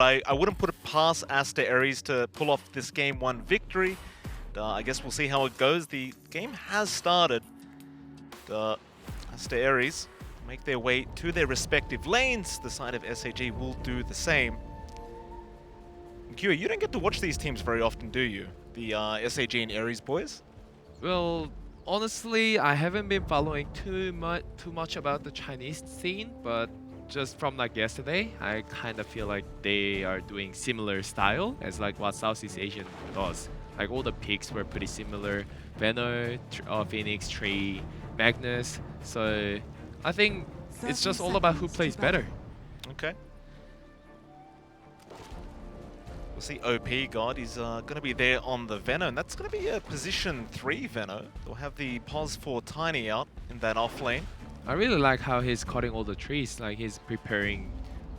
I wouldn't put it past Aster.Aries to pull off this Game 1 victory. I guess we'll see how it goes. The game has started. Aster.Aries make their way to their respective lanes. The side of SAG will do the same. Q, you don't get to watch these teams very often, do you? The SAG and Aries boys? Well, honestly, I haven't been following too much about the Chinese scene, but just from like yesterday, I kind of feel like they are doing similar style as like what Southeast Asian does. Like all the picks were pretty similar. Venner, Phoenix, Tree, Magnus. So I think it's just all about who plays better. Okay. We'll see OP God. He's going to be there on the Venno, and that's going to be a position 3 Venno. They'll have the pos for Tiny out in that off lane. I really like how he's cutting all the trees. Like he's preparing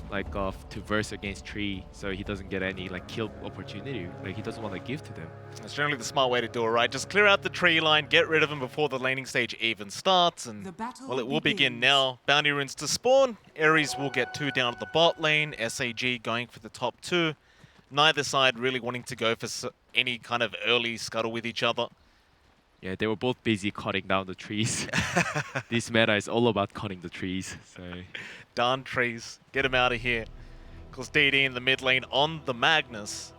like to verse against Tree, so he doesn't get any like kill opportunity. Like he doesn't want to give to them. That's generally the smart way to do it, right? Just clear out the tree line, get rid of them before the laning stage even starts, and well, it will begin now. Bounty runes to spawn. Aries will get 2 down to the bot lane. SAG going for the top 2. Neither side really wanting to go for any kind of early scuttle with each other. Yeah, they were both busy cutting down the trees. This meta is all about cutting the trees. So darn trees, get him out of here. Because DD in the mid lane on the Magnus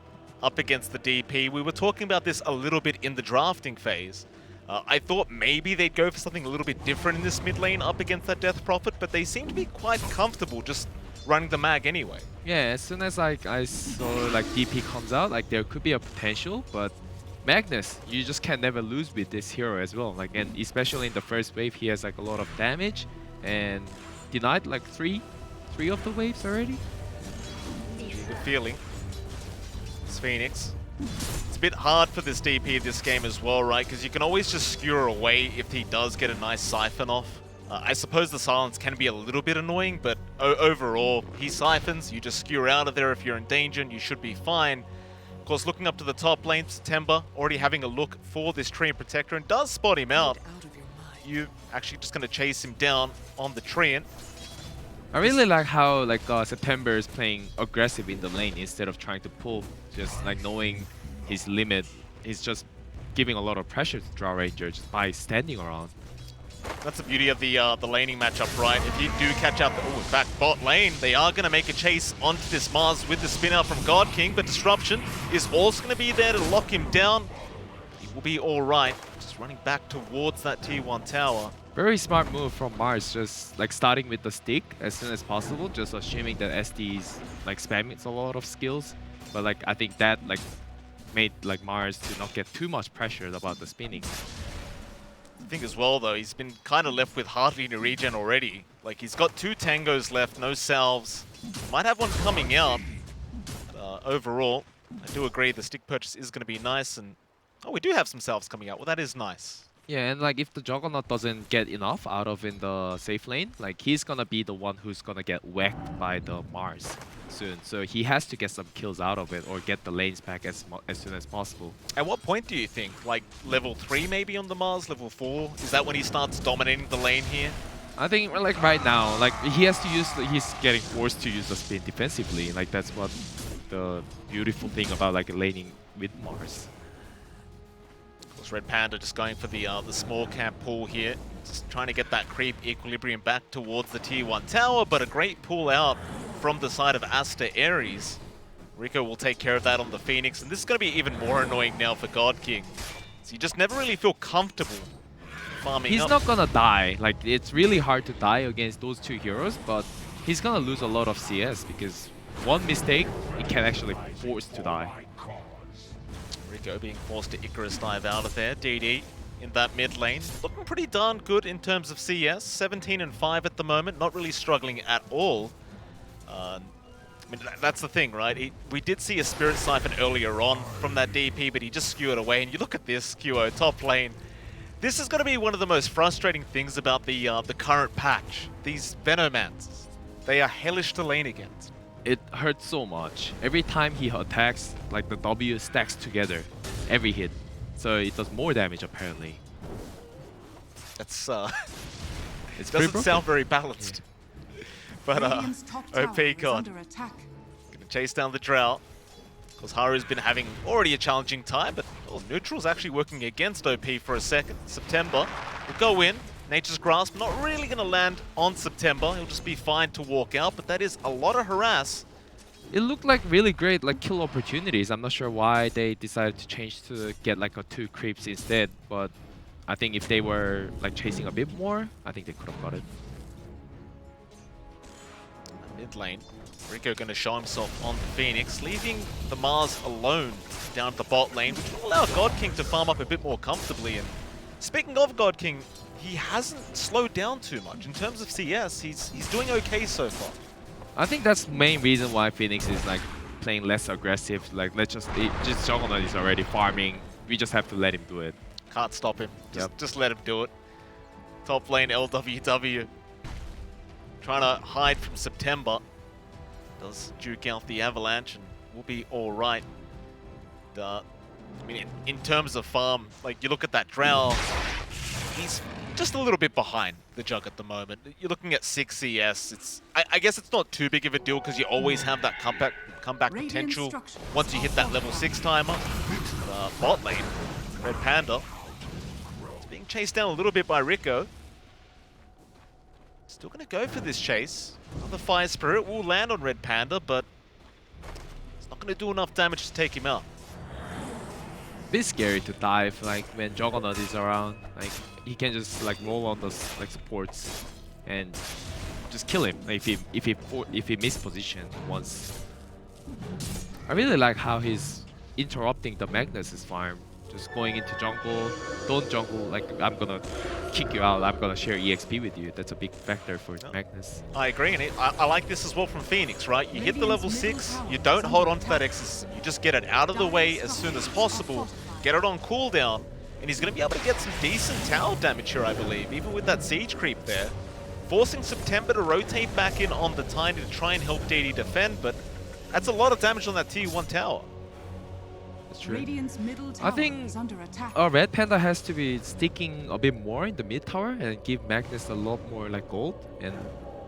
up against the DP. We were talking about this a little bit in the drafting phase. I thought maybe they'd go for something a little bit different in this mid lane up against that Death Prophet, but they seem to be quite comfortable just running the mag anyway. yeah, as soon as like I saw like DP comes out, like there could be a potential, but Magnus, you just can never lose with this hero as well. Like, and especially in the first wave, he has like a lot of damage and denied like three of the waves already. Good feeling. It's Phoenix. It's a bit hard for this DP this game as well, right? Because you can always just skewer away if he does get a nice siphon off. I suppose the silence can be a little bit annoying, but overall, he siphons, you just skewer out of there if you're in danger and you should be fine. Of course, looking up to the top lane, September, already having a look for this Treant Protector and does spot him out. You actually just going to chase him down on the Treant. I really like how like September is playing aggressive in the lane instead of trying to pull, just like knowing his limit. He's just giving a lot of pressure to Draw Ranger just by standing around. That's the beauty of the laning matchup, right? If you do catch out the... Oh, in fact, bot lane, they are going to make a chase onto this Mars with the spin out from God King, but Disruption is also going to be there to lock him down. He will be all right. Just running back towards that T1 tower. Very smart move from Mars, just like starting with the stick as soon as possible, just assuming that SD's like spamming a lot of skills. But like I think that like made like Mars to not get too much pressure about the spinning. I think as well though, he's been kind of left with hardly any regen already. Like he's got 2 tangos left, no salves. Might have one coming out. Overall, I do agree the stick purchase is going to be nice, and oh, we do have some salves coming out. Well, that is nice. Yeah, and like if the Juggernaut doesn't get enough out of in the safe lane, like he's gonna be the one who's gonna get whacked by the Mars soon. So he has to get some kills out of it or get the lanes back as soon as possible. At what point do you think? Like level 3 maybe on the Mars, level 4? Is that when he starts dominating the lane here? I think like right now, like he has to use he's getting forced to use the spin defensively. Like that's what the beautiful thing about like laning with Mars. Red Panda just going for the small camp pull here, just trying to get that creep equilibrium back towards the T1 tower, but a great pull out from the side of Aster.Aries. Rico will take care of that on the Phoenix, and this is going to be even more annoying now for God King. So you just never really feel comfortable farming He's up. not gonna die. Like it's really hard to die against those 2 heroes, but he's gonna lose a lot of CS because one mistake, it can actually force to die. Rico being forced to Icarus dive out of there. DD in that mid lane. Looking pretty darn good in terms of CS. 17 and 5 at the moment. Not really struggling at all. I mean, that's the thing, right? We did see a Spirit Siphon earlier on from that DP, but he just skewered away. And you look at this, QO, top lane. This is going to be one of the most frustrating things about the current patch. These Venomans, they are hellish to lane against. It hurts so much. Every time he attacks, like the W stacks together, every hit. So it does more damage apparently. That's It doesn't sound very balanced. Yeah. But OP God gonna chase down the Drow. Because Haru's been having already a challenging time, but Neutral's actually working against OP for a second. September will go in. Nature's Grasp not really going to land on September. He'll just be fine to walk out, but that is a lot of harass. It looked like really great like kill opportunities. I'm not sure why they decided to change to get like a 2 creeps instead, but I think if they were like chasing a bit more, I think they could have got it. Mid lane, Rico going to show himself on the Phoenix, leaving the Mars alone down at the bot lane, which will allow God King to farm up a bit more comfortably. And speaking of God King, he hasn't slowed down too much. In terms of CS, he's doing okay so far. I think that's the main reason why Phoenix is like playing less aggressive. Like let's just Juggernaut is already farming. We just have to let him do it. Can't stop him. Just let him do it. Top lane LWW. Trying to hide from September. Does duke out the Avalanche and we'll be alright. I mean, in terms of farm, like you look at that Drow, he's just a little bit behind the Jug at the moment. You're looking at 6 CS. I guess it's not too big of a deal because you always have that comeback potential once you hit that level 6 timer. Bot lane, Red Panda. It's being chased down a little bit by Rico. Still going to go for this chase. Another Fire Spirit will land on Red Panda, but it's not going to do enough damage to take him out. Bit scary to dive like when Juggernaut is around. Like he can just like roll on those like supports and just kill him like, if he mispositioned once. I really like how he's interrupting the Magnus's farm. Just going into jungle, don't jungle, like I'm gonna kick you out, I'm gonna share EXP with you. That's a big factor for Magnus. I agree, and I like this as well from Phoenix, right? You hit the level 6, you don't hold on to that X, you just get it out of the way as soon as possible, get it on cooldown, and he's gonna be able to get some decent tower damage here, I believe, even with that siege creep there. Forcing September to rotate back in on the Tiny to try and help DD defend, but that's a lot of damage on that tier 1 tower. That's true. I think Red Panda has to be sticking a bit more in the mid tower and give Magnus a lot more like gold.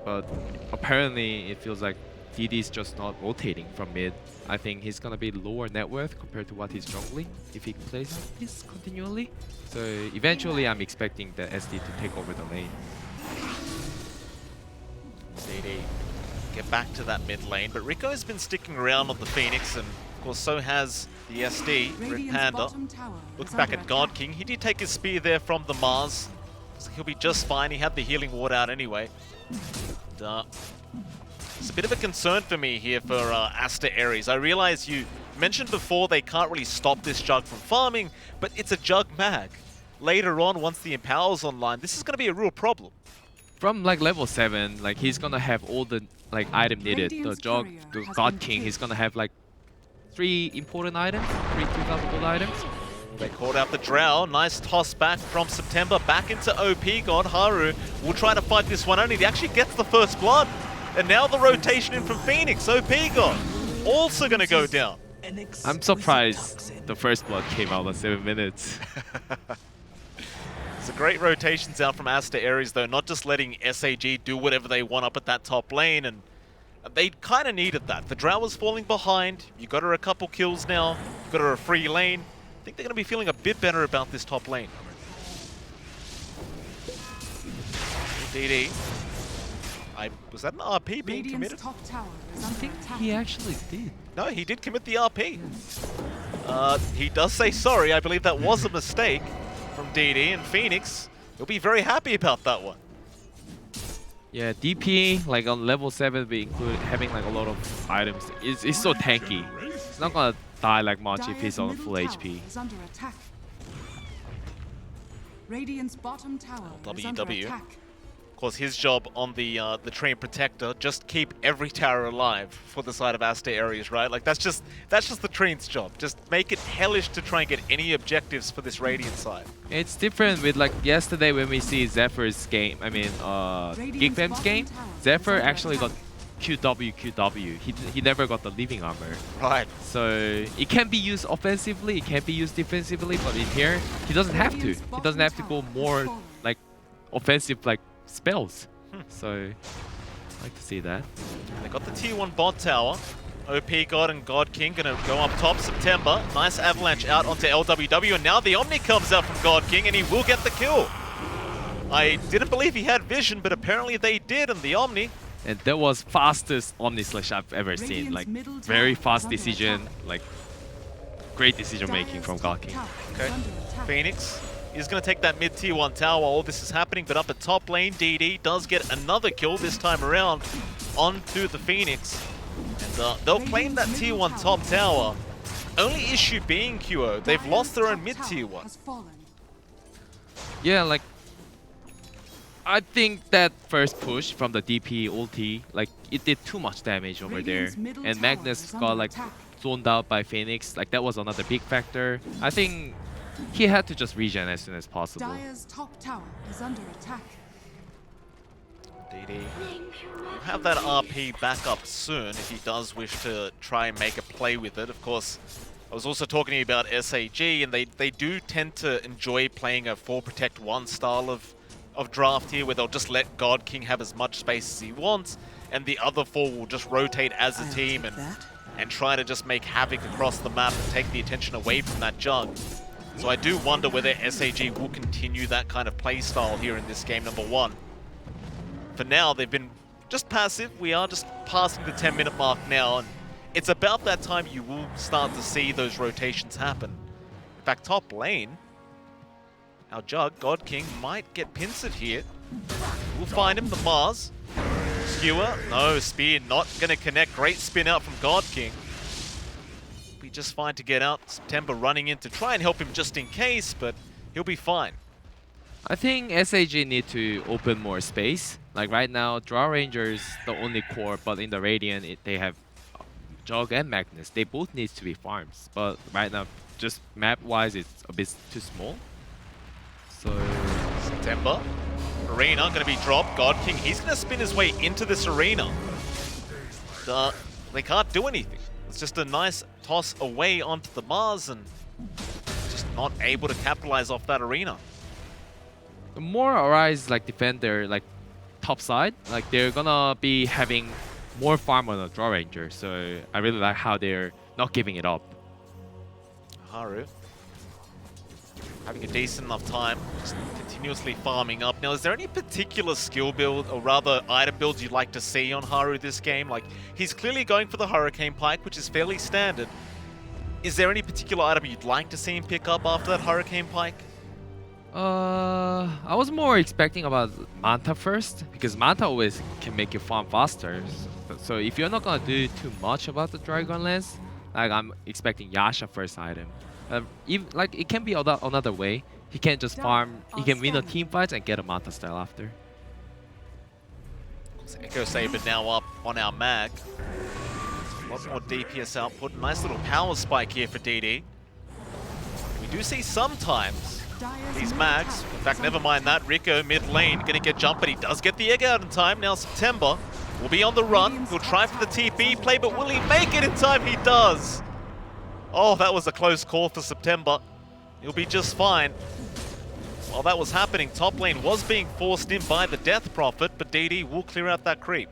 But apparently it feels like DD is just not rotating from mid. I think he's gonna be lower net worth compared to what he's jungling if he plays this continually. So eventually I'm expecting the SD to take over the lane. DD get back to that mid lane, but Rico has been sticking around on the Phoenix, and of course so has the SD, Red Panda. Looks back at God King. He did take his spear there from the Mars. So he'll be just fine. He had the healing ward out anyway. It's a bit of a concern for me here for Aster.Aries. I realize you mentioned before they can't really stop this Jug from farming, but it's a Jug mag. Later on, once the Empower's online, this is going to be a real problem. From like level 7, like he's gonna have all the like item needed. The Jug, the God King, he's gonna have like 3 important items, 3 2,000 gold items. They called out the Drow. Nice toss back from September back into OP God. Haru will try to fight this one only. He actually gets the first blood. And now the rotation in from Phoenix. OP God also going to go down. I'm surprised the first blood came out in 7 minutes. It's a great rotations out from Aster.Aries though, not just letting SAG do whatever they want up at that top lane, and they kind of needed that. The Drow was falling behind, you got her a couple kills now, you got her a free lane. I think they're going to be feeling a bit better about this top lane. DD. Was that an RP being committed? I think he actually did. No, he did commit the RP. He does say sorry. I believe that was a mistake from DD, and Phoenix will be very happy about that one. Yeah, DP like on level 7 we include having like a lot of items. It's so tanky. It's not gonna die like much if he's on full HP. Radiant's bottom tower WW. Of course, his job on the Train Protector, just keep every tower alive for the side of Aster.Aries, right? Like that's just the Train's job. Just make it hellish to try and get any objectives for this Radiant side. It's different with like yesterday when we see Zephyr's game. I mean, Geekbam's game. Zephyr actually got QW. He never got the living armor. Right. So it can be used offensively, it can be used defensively, but in here he doesn't have to. He doesn't have to go more like offensive like spells. So I like to see that. They got the tier 1 bot tower. OP God and God King gonna go up top. September, nice avalanche out onto LWW, and now the Omni comes out from God King, and he will get the kill. I didn't believe he had vision, but apparently they did, and the Omni. And that was fastest Omni Slash I've ever seen. Like, very fast decision, like, great decision making from God King. Okay, Phoenix is going to take that mid tier 1 tower while all this is happening, but up at top lane, DD does get another kill this time around onto the Phoenix. And they'll claim that tier 1 top tower. Only issue being, QO, they've lost their own mid tier 1. Yeah, like, I think that first push from the DP ulti, like, it did too much damage over there. And Magnus got, like, zoned out by Phoenix. Like, that was another big factor. I think he had to just regen as soon as possible. Dire's top tower is under attack. DD will have that RP back up soon if he does wish to try and make a play with it. Of course, I was also talking to you about SAG, and they do tend to enjoy playing a 4 protect 1 style of draft here, where they'll just let God King have as much space as he wants, and the other 4 will just rotate as a team and try to just make havoc across the map and take the attention away from that Jug. So I do wonder whether SAG will continue that kind of play style here in this game number 1. For now, they've been just passive. We are just passing the 10-minute mark now, and it's about that time you will start to see those rotations happen. In fact, top lane, our Jug, God King, might get pincered here. We'll find him, the Mars. Skewer, no, Spear not going to connect. Great spin out from God King. Be just fine to get out. September running in to try and help him just in case, but he'll be fine. I think SAG need to open more space. Like right now, Draw Rangers the only core, but in the Radiant they have Jug and Magnus. They both need to be farms, but right now, just map-wise, it's a bit too small. So September, Arena going to be dropped. God King, he's going to spin his way into this arena. They can't do anything. It's just a nice toss away onto the Mars, and just not able to capitalize off that arena. the more Arise like defend their like top side, like they're gonna be having more farm on the Draw Ranger. So I really like how they're not giving it up. Haru having a decent enough time, just continuously farming up. Now, is there any particular skill build, or rather item builds you'd like to see on Haru this game? Like, he's clearly going for the Hurricane Pike, which is fairly standard. Is there any particular item you'd like to see him pick up after that Hurricane Pike? I was more expecting about Manta first, because Manta always can make you farm faster. So if you're not gonna do too much about the Dragon Lance, like I'm expecting Yasha first item. Even, like it can be another way. He can just farm. He can win a team fight and get a Manta style after. Echo Saber now up on our mag. A lot more DPS output. Nice little power spike here for DD. We do see sometimes these mags. In fact, never mind that. Rico mid lane gonna get jumped, but he does get the egg out in time. Now September will be on the run. He'll try for the TP play, but will he make it in time? He does. Oh, that was a close call for September. He'll be just fine. While that was happening, top lane was being forced in by the Death Prophet, but DD will clear out that creep.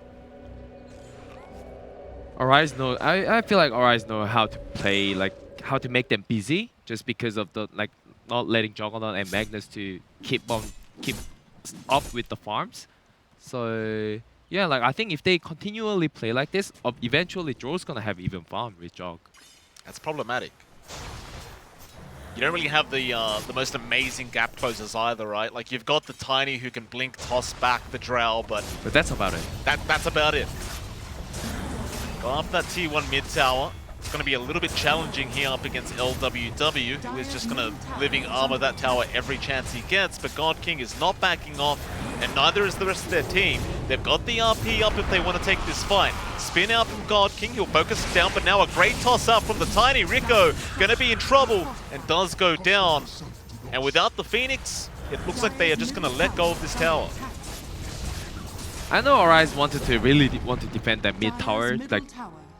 Arise know. I feel like Arise know how to play, like how to make them busy, just because of the like not letting Juggernaut and Magnus to keep up with the farms. So yeah, like I think if they continually play like this, eventually Joe's gonna have even farm with Jog. That's problematic. You don't really have the most amazing gap closers either, right? Like you've got the Tiny who can blink, toss back the Drow, but that's about it. That's about it. Go after that tier 1 mid tower. It's going to be a little bit challenging here up against LWW, who is just going to living armor that tower every chance he gets, but God King is not backing off, and neither is the rest of their team. They've got the RP up if they want to take this fight. Spin out from God King, he'll focus it down, but now a great toss out from the Tiny. Rico going to be in trouble, and does go down. And without the Phoenix, it looks like they are just going to let go of this tower. I know Arise wanted to really want to defend that mid tower, like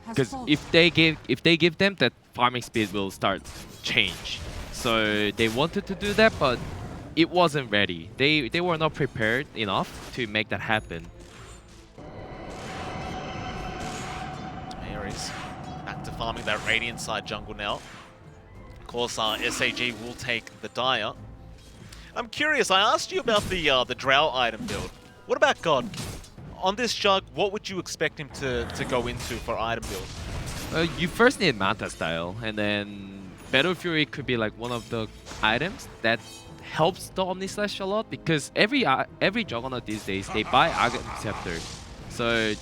because if they give them that, farming speed will start change. So they wanted to do that, but it wasn't ready. They were not prepared enough to make that happen. Aries farming that Radiant side jungle now. Of course, SAG will take the Dire. I'm curious, I asked you about the Drow item build. What about God? On this jug, what would you expect him to go into for item build? You first need Manta style, and then Battle Fury could be like one of the items that helps the Omni Slash a lot, because every Juggernaut these days they buy Argon Scepter, so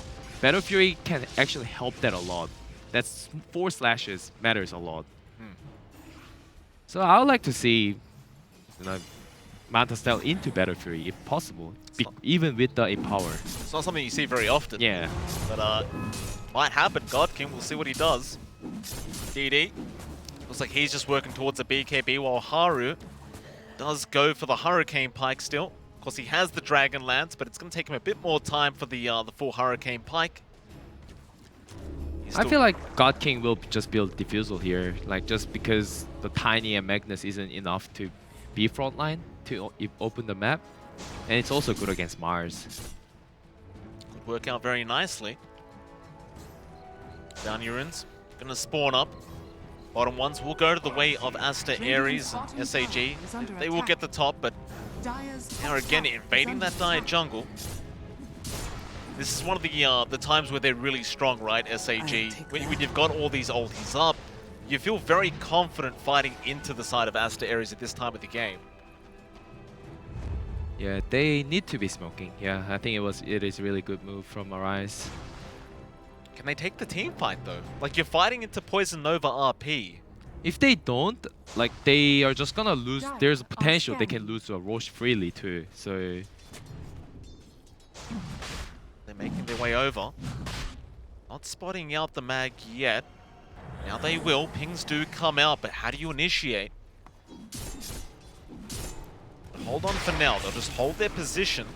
Battle Fury can actually help that a lot. That's 4 slashes matters a lot. So I would like to see, Manta style into Battle Fury if possible, even with the Empower. It's not something you see very often. Yeah. But might happen. God King, we'll see what he does. DD. Looks like he's just working towards a BKB while Haru does go for the Hurricane Pike still. Of course, he has the Dragon Lance, but it's going to take him a bit more time for the full Hurricane Pike. I feel like God King will just build Diffusal here, like just because the Tiny and Magnus isn't enough to be frontline to open the map, and it's also good against Mars. Could work out very nicely. Downurans gonna spawn up. Bottom ones will go to the way of Aster.Aries and SAG. They will get the top, but they are again invading that Dire jungle. This is one of the times where they're really strong, right, SAG? When you've got all these ultis up, you feel very confident fighting into the side of Aster.Aries at this time of the game. Yeah, they need to be smoking. Yeah, I think it is a really good move from Arise. Can they take the team fight though? Like, you're fighting into Poison Nova RP. If they don't, like, they are just gonna lose. There's a potential they can lose to a Roche freely too. So they're making their way over. Not spotting out the mag yet. Now they will. Pings do come out, but how do you initiate? Hold on for now. They'll just hold their position.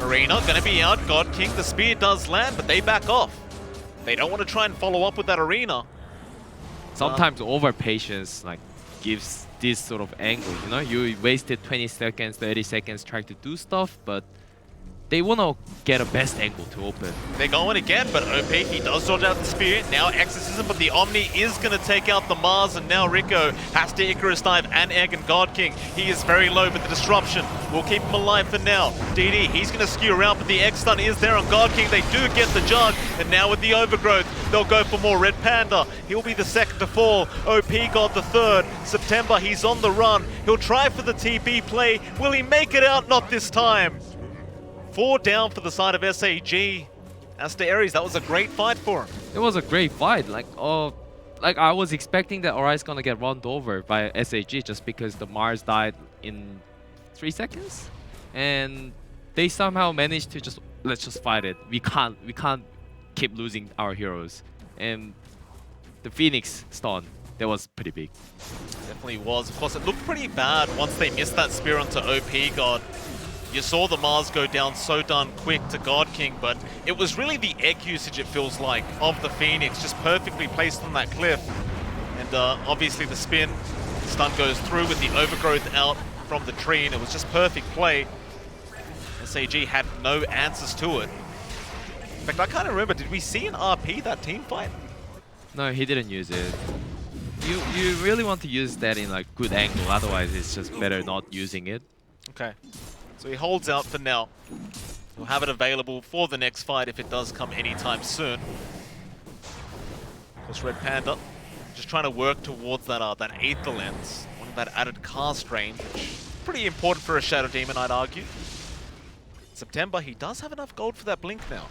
Arena gonna be out. God King, the spear does land, but they back off. They don't want to try and follow up with that Arena. Sometimes over patience like gives this sort of angle, you know? You wasted 20 seconds, 30 seconds trying to do stuff, but they want to get a best angle to open. They're going again, but OP, he does dodge out the spear. Now Exorcism, but the Omni is going to take out the Mars, and now Rico has to Icarus Dive and Egg and God King. He is very low, but the disruption will keep him alive for now. DD, he's going to skew around, but the Egg stun is there on God King. They do get the jug, and now with the Overgrowth, they'll go for more. Red Panda, he'll be the second to fall. OP got the third. September, he's on the run. He'll try for the TP play. Will he make it out? Not this time. 4 down for the side of SAG. Aster.Aries, that was a great fight for him. It was a great fight. Like I was expecting that Arise gonna get run over by SAG just because the Mars died in 3 seconds, and they somehow managed to just let's just fight it. We can't keep losing our heroes, and the Phoenix stun, that was pretty big. Definitely was. Of course, it looked pretty bad once they missed that spear onto OP God. You saw the Mars go down so darn quick to God King, but it was really the egg usage, it feels like, of the Phoenix, just perfectly placed on that cliff. And obviously the spin, stun goes through with the Overgrowth out from the tree, and it was just perfect play. SAG had no answers to it. In fact, I can't remember, did we see an RP that team fight? No, he didn't use it. You really want to use that in like good angle, otherwise it's just better not using it. Okay. So he holds out for now. He'll have it available for the next fight if it does come anytime soon. Of course, Red Panda just trying to work towards that Aether Lens, wanting that added cast range, which is pretty important for a Shadow Demon, I'd argue. September, he does have enough gold for that blink now.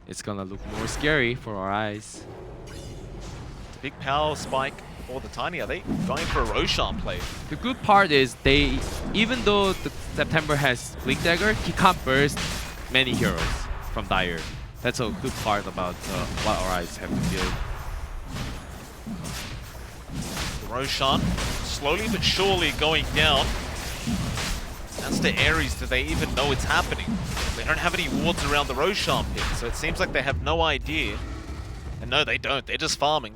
It's gonna look more scary for our eyes. It's a big power spike. Or the Tiny, are they going for a Roshan play? The good part is even though the September has Blink Dagger, he can't burst many heroes from Dire. That's a good part about what our eyes have to deal. The Roshan, slowly but surely going down. Aster.Aries, do they even know it's happening? They don't have any wards around the Roshan pit, so it seems like they have no idea. And no, they don't. They're just farming.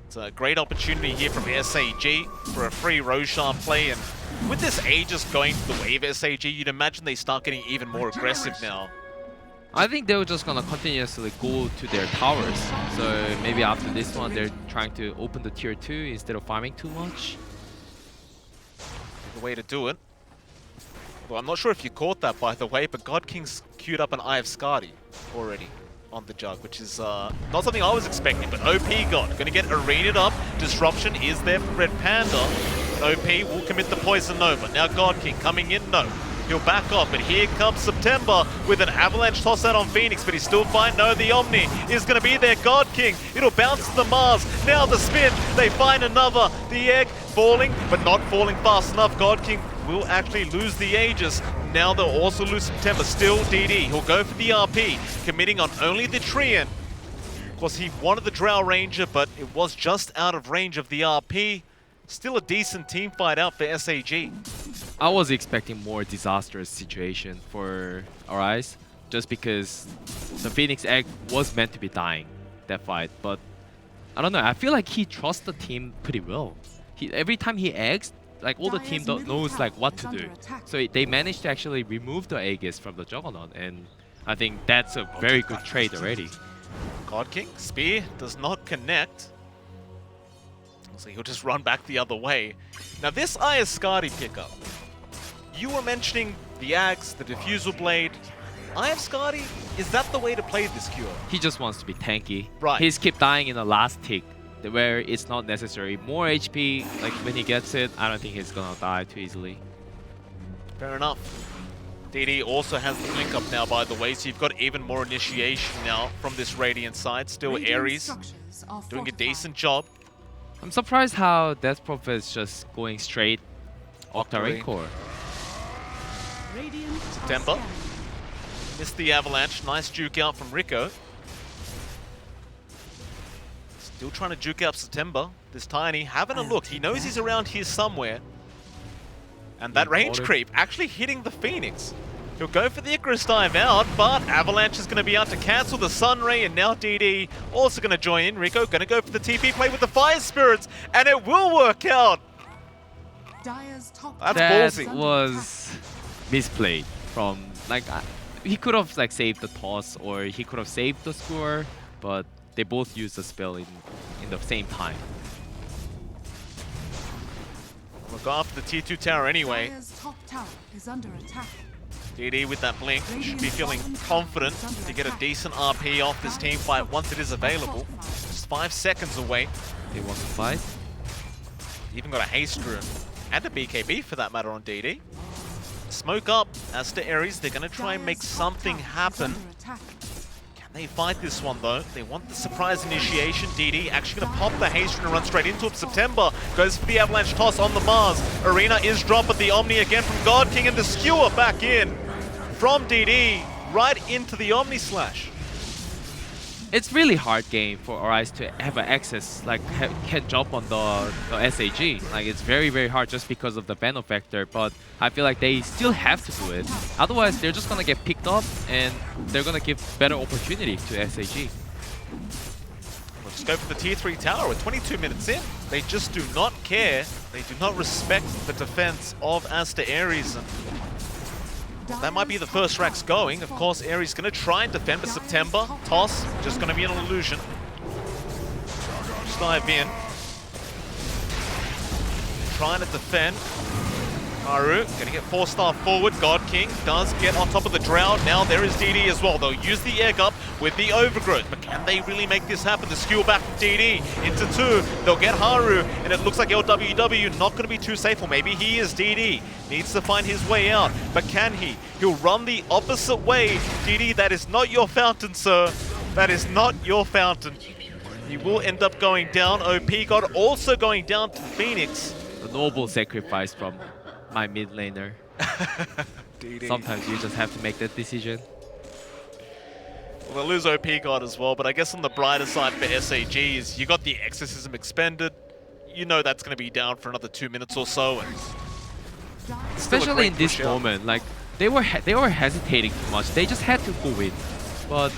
It's a great opportunity here from SAG for a free Roshan play, and with this Aegis going the way of SAG, you'd imagine they start getting even more aggressive now. I think they were just gonna continuously go to their towers. So maybe after this one, they're trying to open the tier 2 instead of farming too much. The way to do it. Well, I'm not sure if you caught that, by the way, but God King's queued up an Eye of Skadi already on the jug, which is not something I was expecting, but OP God going to get arenaed up. Disruption is there for Red Panda. OP will commit the Poison Nova. Now God King coming in, no. He'll back off, but here comes September with an avalanche toss out on Phoenix, but he's still fine. No, the Omni is going to be there. God King, it'll bounce to the Mars. Now the spin, they find another. The egg falling, but not falling fast enough. God King will actually lose the Aegis. Now they'll also lose September. Still DD, he'll go for the RP, committing on only the Treant. Of course, he wanted the Drow Ranger, but it was just out of range of the RP. Still a decent team fight out for SAG. I was expecting more disastrous situation for Aries, just because the Phoenix Egg was meant to be dying that fight. But I don't know, I feel like he trusts the team pretty well. Every time he eggs, like all the team knows like what to do. So they managed to actually remove the Aegis from the Juggernaut, and I think that's a very good trade already. God King, Spear does not connect. So he'll just run back the other way. Now this Eye of Skadi pickup. You were mentioning the Axe, the Diffusal Blade. Eye of Skadi, is that the way to play this cure? He just wants to be tanky. Right. He's keep dying in the last tick, where it's not necessary. More HP, like when he gets it, I don't think he's gonna die too easily. Fair enough. DD also has the blink up now, by the way, so you've got even more initiation now from this Radiant side. Still Aries doing a decent job. I'm surprised how Death Prophet is just going straight Octarine Core. September. Missed the Avalanche. Nice juke out from Rico. Still trying to juke out September. This Tiny having a look. He knows he's around here somewhere. And that range creep actually hitting the Phoenix. He'll go for the Icarus dive out, but Avalanche is going to be out to cancel the Sunray, and now DD also going to join in. Rico going to go for the TP play with the Fire Spirits, and it will work out. That's ballsy. That was misplayed from, like, he could have like saved the toss, or he could have saved the score, but they both used the spell in the same time. We'll go after the tier 2 tower anyway. Top tower is under attack. DD with that blink should be feeling confident to get a decent RP off this team fight once it is available. Just 5 seconds away. They want to fight. Even got a haste rune and a BKB for that matter on DD. Smoke up Aster.Aries. They're going to try and make something happen. Can they fight this one though? They want the surprise initiation. DD actually going to pop the haste rune and run straight into it. September goes for the avalanche toss on the Mars. Arena is dropped, but the Omni again from God King, and the skewer back in from DD right into the Omni Slash. It's really hard game for Aries to have an access, like can jump on the SAG. Like it's very, very hard just because of the Venom factor, but I feel like they still have to do it. Otherwise, they're just gonna get picked up and they're gonna give better opportunity to SAG. We'll just go for the tier 3 tower. We're 22 minutes in. They just do not care. They do not respect the defense of Aster.Aries. That might be the first racks going. Of course, Aries going to try and defend, but September, toss, just going to be an illusion. Just dive in. Trying to defend. Haru going to get 4-star forward. God King does get on top of the Drow. Now there is DD as well. They'll use the egg up with the overgrowth, but can they really make this happen? The skew back from DD into 2. They'll get Haru, and it looks like LWW not going to be too safe, or maybe he is. DD needs to find his way out, but can he? He'll run the opposite way. DD, that is not your fountain, sir. That is not your fountain. He will end up going down. OP God also going down to Phoenix. The noble sacrifice from my mid laner. Sometimes you just have to make that decision. Well, they'll lose OP God as well, but I guess on the brighter side for SAG is you got the Exorcism expended. You know that's going to be down for another 2 minutes or so. And especially in this moment, like they were hesitating too much. They just had to go in. But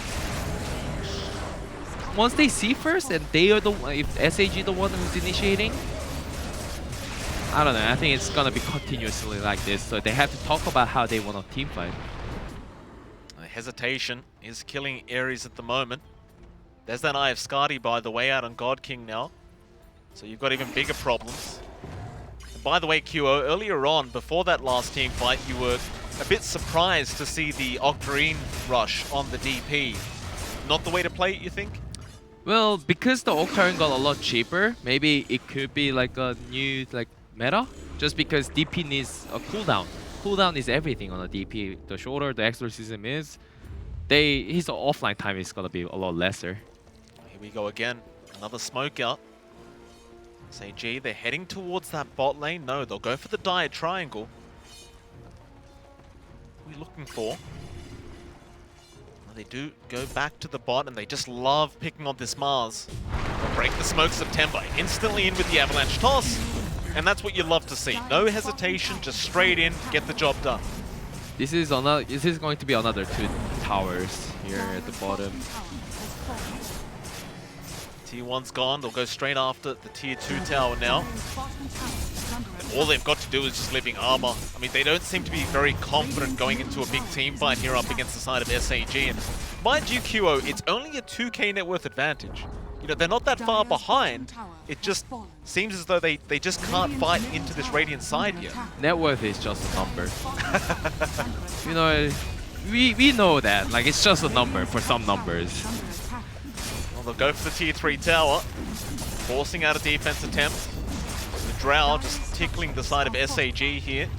once they see first, and they are the one, if SAG the one who's initiating, I don't know, I think it's gonna be continuously like this, so they have to talk about how they want to team fight. hesitation is killing Aries at the moment. There's that Eye of Skadi, by the way, out on God King now. So you've got even bigger problems. And by the way, QO, earlier on, before that last team fight, you were a bit surprised to see the Octarine rush on the DP. Not the way to play it, you think? Well, because the Octarine got a lot cheaper, maybe it could be like a new meta. Just because DP needs a cooldown. Cooldown is everything on a DP. The shorter the exorcism is, his offline time is gonna be a lot lesser. Here we go again. Another smoke out. SAG, they're heading towards that bot lane. No, they'll go for the dire triangle. What are we looking for? Well, they do go back to the bot, and they just love picking on this Mars. They'll break the smoke. September instantly in with the avalanche toss. And that's what you love to see. No hesitation, just straight in, get the job done. This is going to be another 2 towers here at the bottom. Tier 1's gone, they'll go straight after the Tier 2 tower now. And all they've got to do is just living armor. I mean, they don't seem to be very confident going into a big team fight here up against the side of SAG. And mind you, QO, it's only a 2k net worth advantage. You know, they're not that far behind. It just seems as though they just can't fight into this Radiant side yet. Net worth is just a number. You know, we know that. Like, it's just a number for some numbers. Well, they'll go for the Tier 3 tower, forcing out a defense attempt. The Drow just tickling the side of SAG here.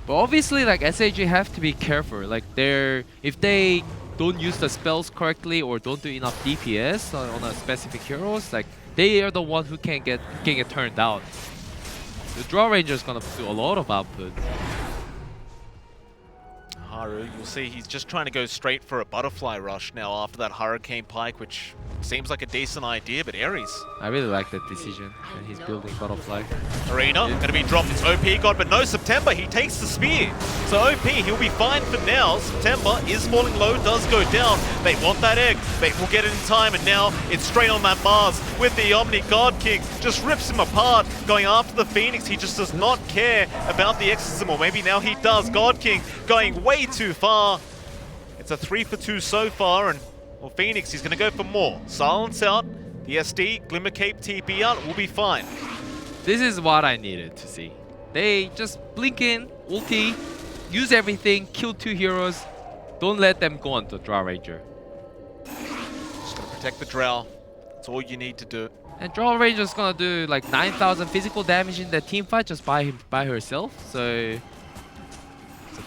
But obviously, like, SAG have to be careful. Like, if they don't use the spells correctly or don't do enough DPS on a specific heroes, like, they are the one who can get turned out. The Draw Ranger is gonna do a lot of output. Haru, you'll see he's just trying to go straight for a butterfly rush now after that Hurricane Pike, which seems like a decent idea, but Aries. I really like that decision, and he's building butterfly. Arena, gonna be dropped, it's OP God, but no, September, he takes the spear. So OP, he'll be fine for now. September is falling low, does go down. They want that egg, they will get it in time, and now it's straight on that Mars with the Omni God King. Just rips him apart, going after the Phoenix. He just does not care about the exorcism, or maybe now he does. God King going way too far. It's a 3 for 2 so far, and well, Phoenix, he's going to go for more. Silence out, the SD, Glimmer Cape TP out, we'll be fine. This is what I needed to see. They just blink in, ulti, use everything, kill 2 heroes. Don't let them go on to Draw Ranger. Just going to protect the Drow. That's all you need to do. And Draw Ranger's gonna do like 9,000 physical damage in the team fight just by herself. So it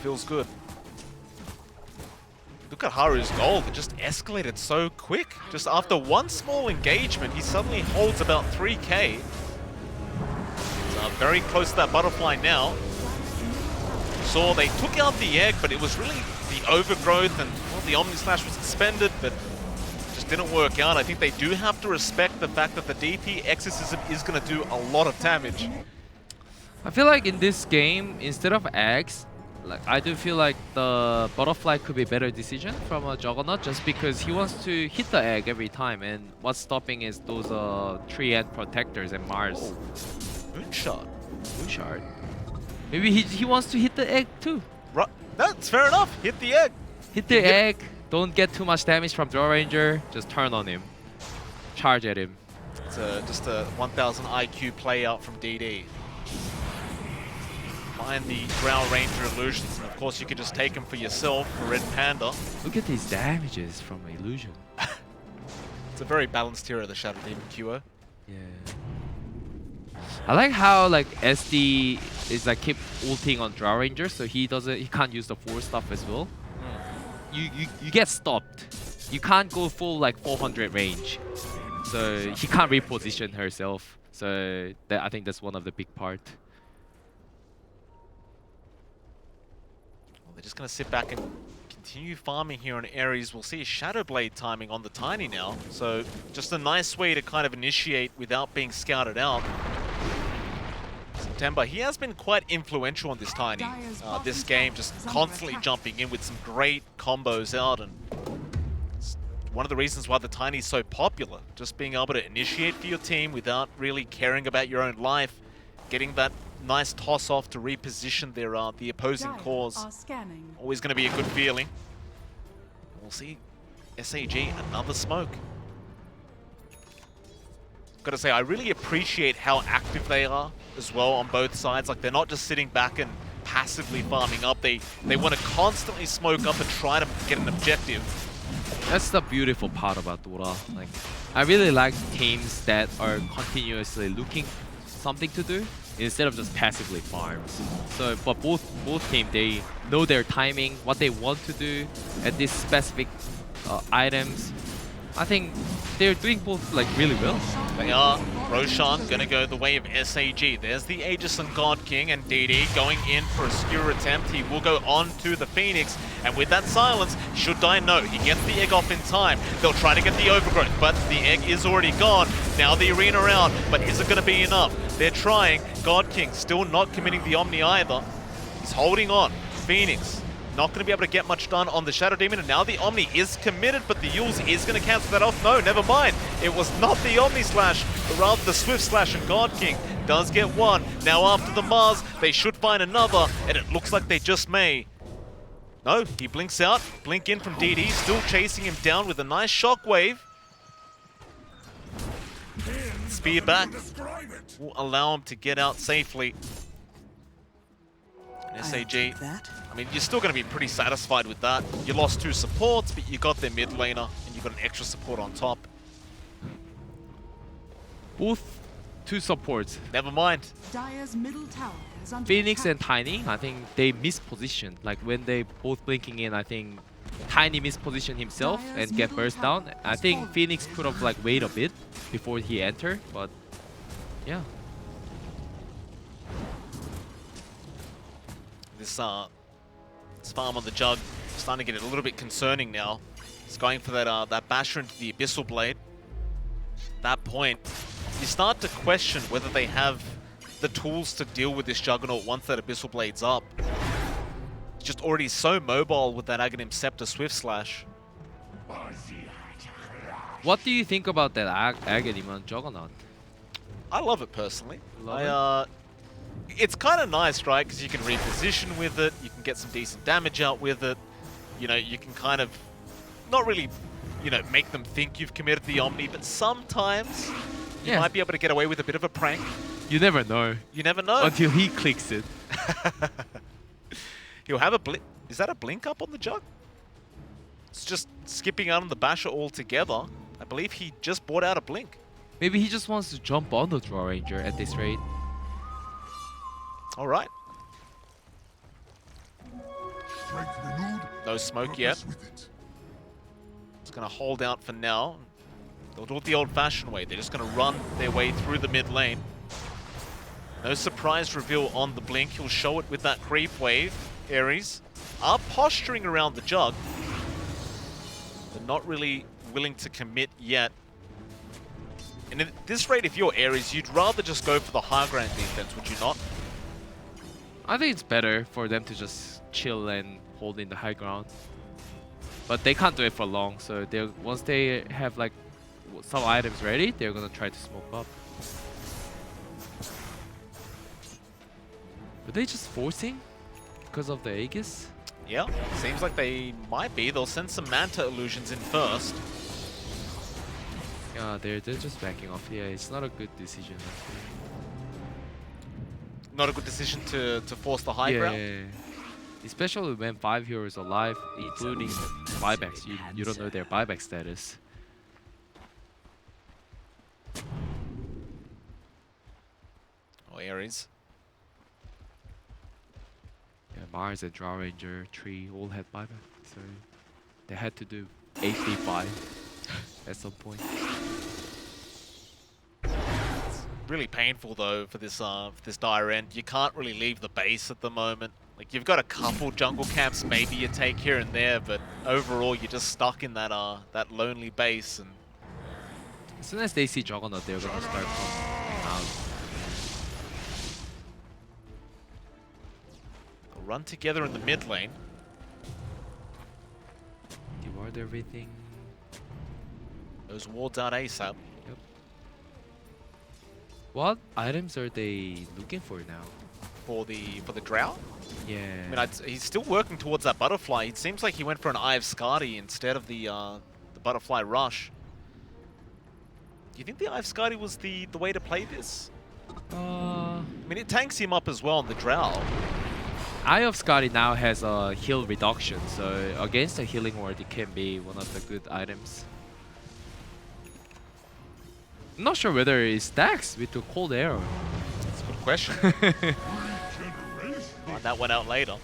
feels good. Look at Haru's gold, it just escalated so quick. Just after one small engagement, he suddenly holds about 3k. So very close to that butterfly now. Saw they took out the egg, but it was really the overgrowth, and well, the Omni Slash was suspended, but just didn't work out. I think they do have to respect the fact that the DP Exorcism is going to do a lot of damage. I feel like in this game, instead of eggs, like, I do feel like the butterfly could be a better decision from a Juggernaut, just because he wants to hit the egg every time, and what's stopping is those tree end protectors and Mars. Oh. Moonshot. Moonshot. Maybe he wants to hit the egg too. Right. That's fair enough. Hit the egg. Hit the egg. Don't get too much damage from Draw Ranger. Just turn on him. Charge at him. It's just a 1000 IQ play out from DD. Find the Drow Ranger illusions, and of course you can just take them for yourself for Red Panda. Look at these damages from illusion. It's a very balanced hero, the Shadow Demon QO. Yeah. I like how like SD is like keep ulting on Draw Ranger, so he can't use the 4 stuff as well. You get stopped. You can't go full like 400 range, so he can't reposition herself. So I think that's one of the big part. Well, they're just gonna sit back and continue farming here on Aries. We'll see a Shadow Blade timing on the Tiny now, so just a nice way to kind of initiate without being scouted out. September, he has been quite influential on this Tiny this game, just constantly jumping in with some great combos out, and it's one of the reasons why the Tiny is so popular, just being able to initiate for your team without really caring about your own life, getting that nice toss off to reposition the opposing cores. Always going to be a good feeling. We'll see SAG, another smoke. Gotta say, I really appreciate how active they are as well on both sides. Like, they're not just sitting back and passively farming up. They want to constantly smoke up and try to get an objective. That's the beautiful part about Dota. Like, I really like teams that are continuously looking something to do instead of just passively farms. So, but both teams, they know their timing, what they want to do at these specific items. I think they're doing both like really well. They are. Roshan gonna go the way of SAG. There's the Aegis and God King, and DD going in for a skewer attempt. He will go on to the Phoenix, and with that silence, should die? No. He gets the egg off in time. They'll try to get the overgrowth, but the egg is already gone. Now the arena out, but is it gonna be enough? They're trying. God King still not committing the Omni either. He's holding on. Phoenix not going to be able to get much done on the Shadow Demon, and now the Omni is committed, but the Yules is going to cancel that off. No, never mind. It was not the Omni Slash, but rather the Swift Slash, and God King does get one. Now after the Mars, they should find another, and it looks like they just may. No, he blinks out. Blink in from DD, still chasing him down with a nice shockwave. Spear back will allow him to get out safely. And SAG, I mean, you're still going to be pretty satisfied with that. You lost 2 supports, but you got their mid laner, and you got an extra support on top. Both 2 supports. Never mind. Dire's middle tower is under Phoenix attack. and Tiny, I think they mispositioned. Like when they both blinking in, I think Tiny mispositioned himself and get burst down. I think Phoenix could have like waited a bit before he entered, but yeah. This farm on the Jug starting to get a little bit concerning now. He's going for that basher into the Abyssal Blade. At that point, you start to question whether they have the tools to deal with this Juggernaut once that Abyssal Blade's up. He's just already so mobile with that Aghanim Scepter Swift Slash. What do you think about that Aghanim on Juggernaut? I love it personally. Love It's kind of nice, right? Because you can reposition with it, you can get some decent damage out with it. You know, you can kind of not really, you know, make them think you've committed the Omni, but sometimes you might be able to get away with a bit of a prank. You never know. You never know. Until he clicks it. He'll have a blink. Is that a blink up on the Jug? It's just skipping out on the basher altogether. I believe he just bought out a blink. Maybe he just wants to jump on the Draw Ranger at this rate. All right. No smoke yet. It's going to hold out for now. They'll do it the old-fashioned way. They're just going to run their way through the mid lane. No surprise reveal on the blink. He'll show it with that creep wave. Aries are posturing around the Jug. They're not really willing to commit yet. And at this rate, if you're Aries, you'd rather just go for the high ground defense, would you not? I think it's better for them to just chill and hold in the high ground. But they can't do it for long, so they once they have like some items ready, they're gonna try to smoke up. Are they just forcing because of the Aegis? Yeah, seems like they might be. They'll send some Manta illusions in first. Yeah, they're just backing off. Yeah, it's not a good decision. Not a good decision to force the high ground. Yeah, especially when 5 heroes are alive, including buybacks. You don't know their buyback status. Oh, Aries. Yeah, Mars and Draw Ranger, Tree all had buyback, so they had to do 8v5 at some point. Really painful though for this dire end. You can't really leave the base at the moment. Like, you've got a couple jungle camps maybe you take here and there, but overall you're just stuck in that that lonely base. And as soon as they see Juggernaut, they're gonna start coming out. they'll run together in the mid lane. Deward everything. Those wards out ASAP. What items are they looking for now? for the Drow. Yeah. I mean, he's still working towards that butterfly. It seems like he went for an Eye of Skadi instead of the butterfly rush. Do you think the Eye of Skadi was the way to play this? I mean, it tanks him up as well on the Drow. Eye of Skadi now has a heal reduction, so against a healing ward, it can be one of the good items. I'm not sure whether it stacks with the cold arrow. That's a good question. Find that one out later.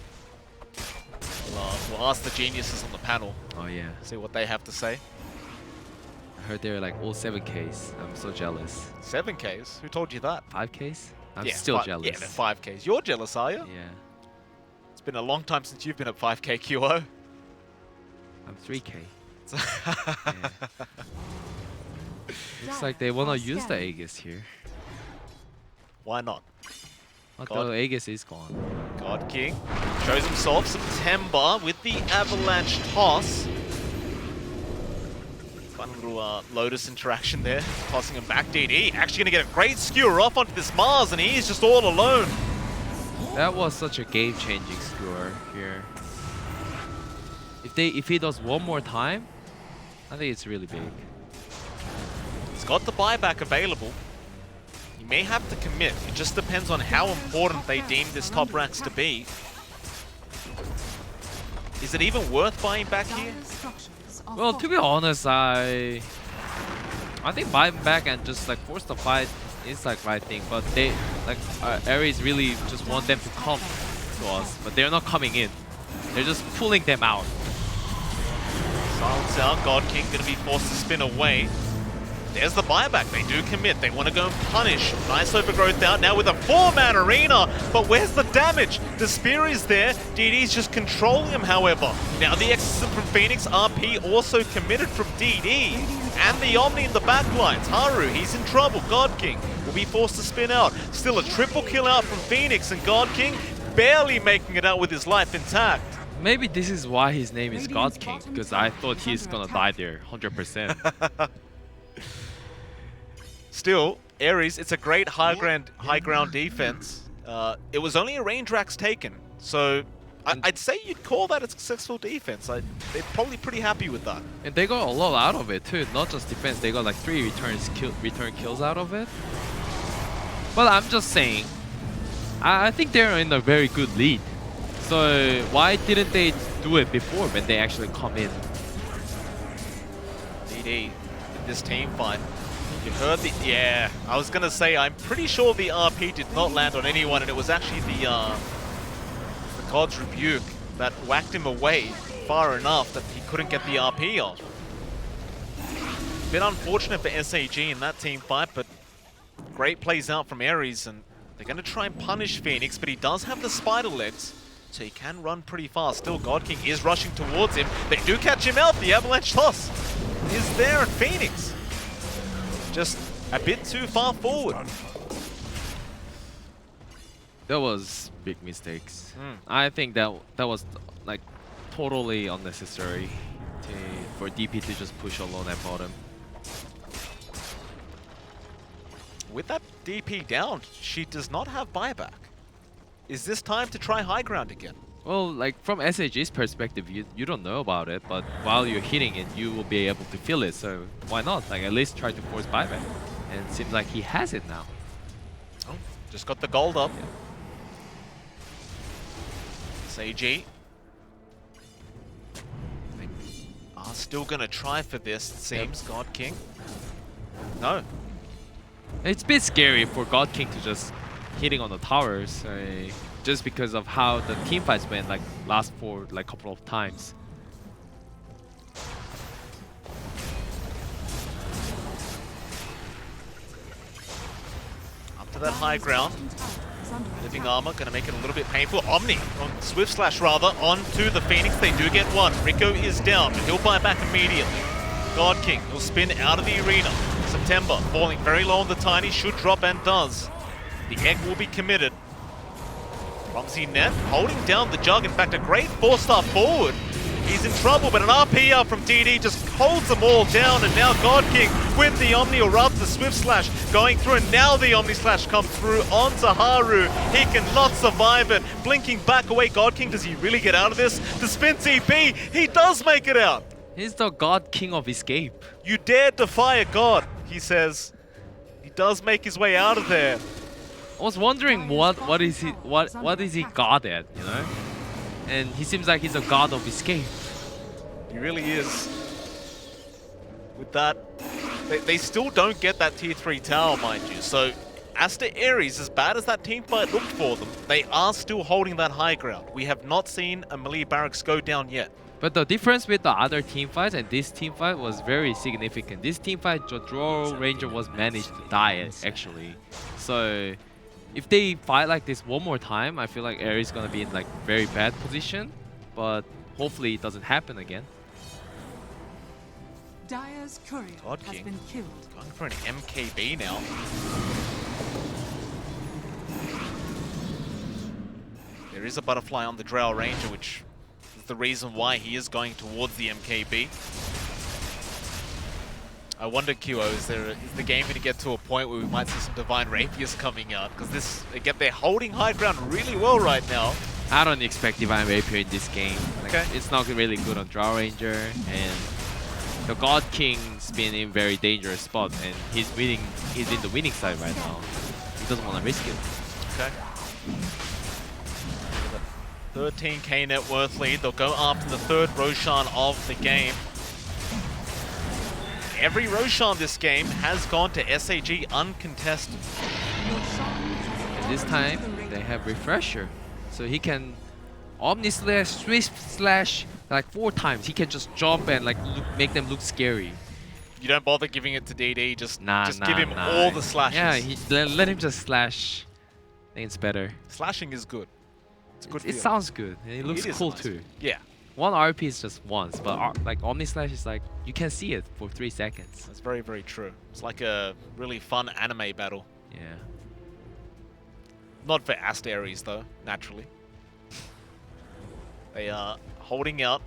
We'll ask the geniuses on the panel. Oh yeah. See what they have to say. I heard they're like all 7Ks. I'm so jealous. 7Ks? Who told you that? 5Ks? I'm Yeah, still jealous. Yeah, they're 5Ks. You're jealous, are you? Yeah. It's been a long time since you've been at 5K QO. I'm 3K. Yeah. Looks like they wanna use the Aegis here. Why not? But God. the Aegis is gone. God King shows himself September with the Avalanche toss. Fun little Lotus interaction there, tossing him back. DD actually gonna get a great skewer off onto this Mars, and he's just all alone. That was such a game-changing skewer here. If he does one more time, I think it's really big. He's got the buyback available. He may have to commit. It just depends on how important they deem this top ranks to be. Is it even worth buying back here? Well, to be honest, I think buying back and just like force the fight is like right thing, but they like Aries really just want them to come to us, but they're not coming in. They're just pulling them out. Silence out. God King gonna be forced to spin away. There's the buyback. They do commit. They want to go and punish. Nice overgrowth out now with a 4-man arena. But where's the damage? The spear is there. DD's just controlling him, however. Now the exit from Phoenix. RP also committed from DD. And the Omni in the backlines. Haru, he's in trouble. God King will be forced to spin out. Still a triple kill out from Phoenix. And God King barely making it out with his life intact. Maybe this is why his name is God King, because I thought he's gonna die there 100%. Still, Aries, it's a great high ground defense. It was only a range rax taken, so I'd say you'd call that a successful defense. They're probably pretty happy with that. And they got a lot out of it too, not just defense. They got like 3 return kills out of it. But I'm just saying, I think they're in a very good lead. So why didn't they do it before when they actually come in? DD in this team fight. You heard the... Yeah, I was going to say, I'm pretty sure the RP did not land on anyone, and it was actually the God's Rebuke that whacked him away far enough that he couldn't get the RP off. Bit unfortunate for SAG in that team fight, but great plays out from Aries, and they're going to try and punish Phoenix, but he does have the spider legs, so he can run pretty fast. Still, God King is rushing towards him. They do catch him out. The Avalanche toss is there, and Phoenix just a bit too far forward. That was big mistakes. I think that was like totally unnecessary for DP to just push alone at bottom. With that DP down, she does not have buyback. Is this time to try high ground again? Well, like from SAG's perspective, you don't know about it, but while you're hitting it, you will be able to feel it. So why not? Like at least try to force buyback. And it seems like he has it now. Oh, just got the gold up. Yeah. SAG. They are still gonna try for this, it seems. God King. No. It's a bit scary for God King to just hitting on the towers. Just because of how the team fights went like last for like couple of times. Up to that high ground. Living armor gonna make it a little bit painful. Omni on Swift Slash rather onto the Phoenix. They do get one. Rico is down, but he'll buy back immediately. God King will spin out of the arena. September falling very low on the Tiny, should drop and does. The egg will be committed. Clumsy net holding down the Jug. In fact, a great 4-star forward he's in trouble, but an RP out from DD just holds them all down, and now God King with the Omni, or rather the Swift Slash going through, and now the Omni Slash comes through onto Haru. He cannot survive it. Blinking back away, God King, does he really get out of this? The spin TP, he does make it out. He's the God King of Escape. You dare defy a god, he says. He does make his way out of there. I was wondering what is he god at, you know? And he seems like he's a god of escape. He really is. With that, they still don't get that tier 3 tower, mind you. So Aster.Aries, as bad as that team fight looked for them, they are still holding that high ground. We have not seen a melee barracks go down yet. But the difference with the other team fights and this team fight was very significant. This team fight, Draw Ranger was managed to die actually. So if they fight like this one more time, I feel like Aries is gonna be in like very bad position. But hopefully it doesn't happen again. Dire's courier God has King. been killed. Going for an MKB now. There is a butterfly on the Drow Ranger, which is the reason why he is going towards the MKB. I wonder, QO, is the game going to get to a point where we might see some Divine Rapiers coming out? Because this, again, they're holding high ground really well right now. I don't expect Divine Rapier in this game. Like, Okay. it's not really good on Draw Ranger, and the God King's been in very dangerous spot, and he's in the winning side right now. He doesn't want to risk it. Okay. 13k net worth lead. They'll go after the third Roshan of the game. Every Roshan this game has gone to SAG uncontested. And this time, they have Refresher. So he can Omni Slash, Swift Slash, like 4 times. He can just jump and like make them look scary. You don't bother giving it to DD, just Nah, give him all the slashes. Yeah, let him just slash. I think it's better. Slashing is good. It's good. It sounds good, and it looks It is cool nice. too. Yeah, One RP is just once, but like Omni Slash is like, you can see it for 3 seconds. that's very, very true. It's like a really fun anime battle. Yeah. Not for Aster.Aries though, naturally. They are holding out.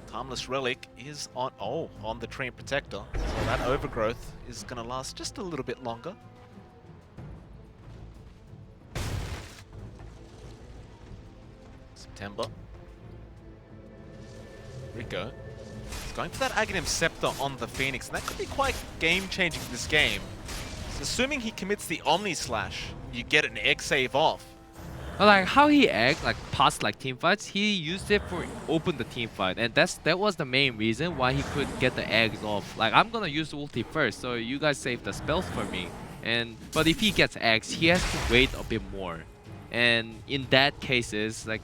Timeless Relic is on the Treant Protector. So that overgrowth is going to last just a little bit longer. September. Rico. He's going for that Aghanim Scepter on the Phoenix, and that could be quite game-changing this game. So assuming he commits the Omni Slash, you get an egg save off. But like how he act like past like team fights, he used it for open the team fight, and that was the main reason why he could get the eggs off. Like, I'm gonna use ulti first, so you guys save the spells for me. But if he gets eggs, he has to wait a bit more, and in that cases, like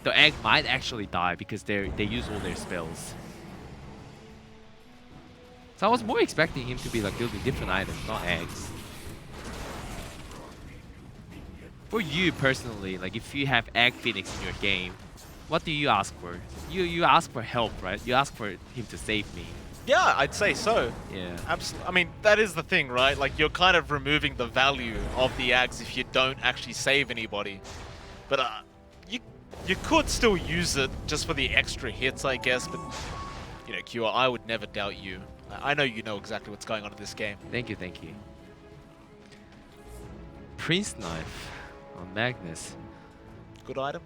the egg might actually die because they use all their spells. So I was more expecting him to be like building different items, not eggs. For you personally, like if you have Egg Phoenix in your game, what do you ask for? You ask for help, right? You ask for him to save me. Yeah, I'd say so. Yeah. Absolutely. I mean, that is the thing, right? Like, you're kind of removing the value of the Ags if you don't actually save anybody. But you could still use it just for the extra hits, I guess. But, you know, Q, I would never doubt you. I know you know exactly what's going on in this game. Thank you, thank you. Prince Knife on Magnus. Good item.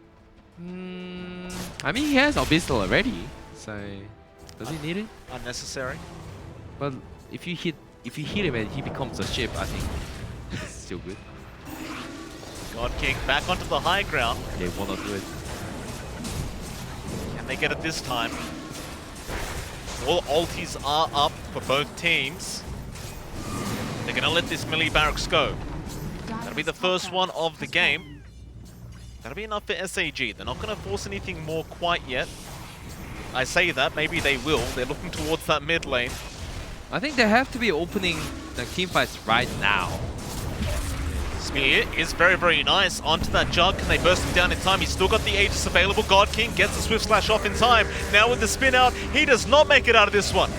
I mean, he has Abyssal already, so does he need it? Unnecessary. But if you hit him and he becomes a ship, I think it's still good. God King back onto the high ground. They wanna do it. And they get it this time. All ultis are up for both teams. They're going to let this melee barracks go. That'll be the first one of the game. That'll be enough for SAG. They're not going to force anything more quite yet. I say that, maybe they will. They're looking towards that mid lane. I think they have to be opening the team fights right now. Spear is very, very nice. Onto that Jug. Can they burst him down in time? He's still got the Aegis available. God King gets the Swift Slash off in time. Now with the spin out, he does not make it out of this one.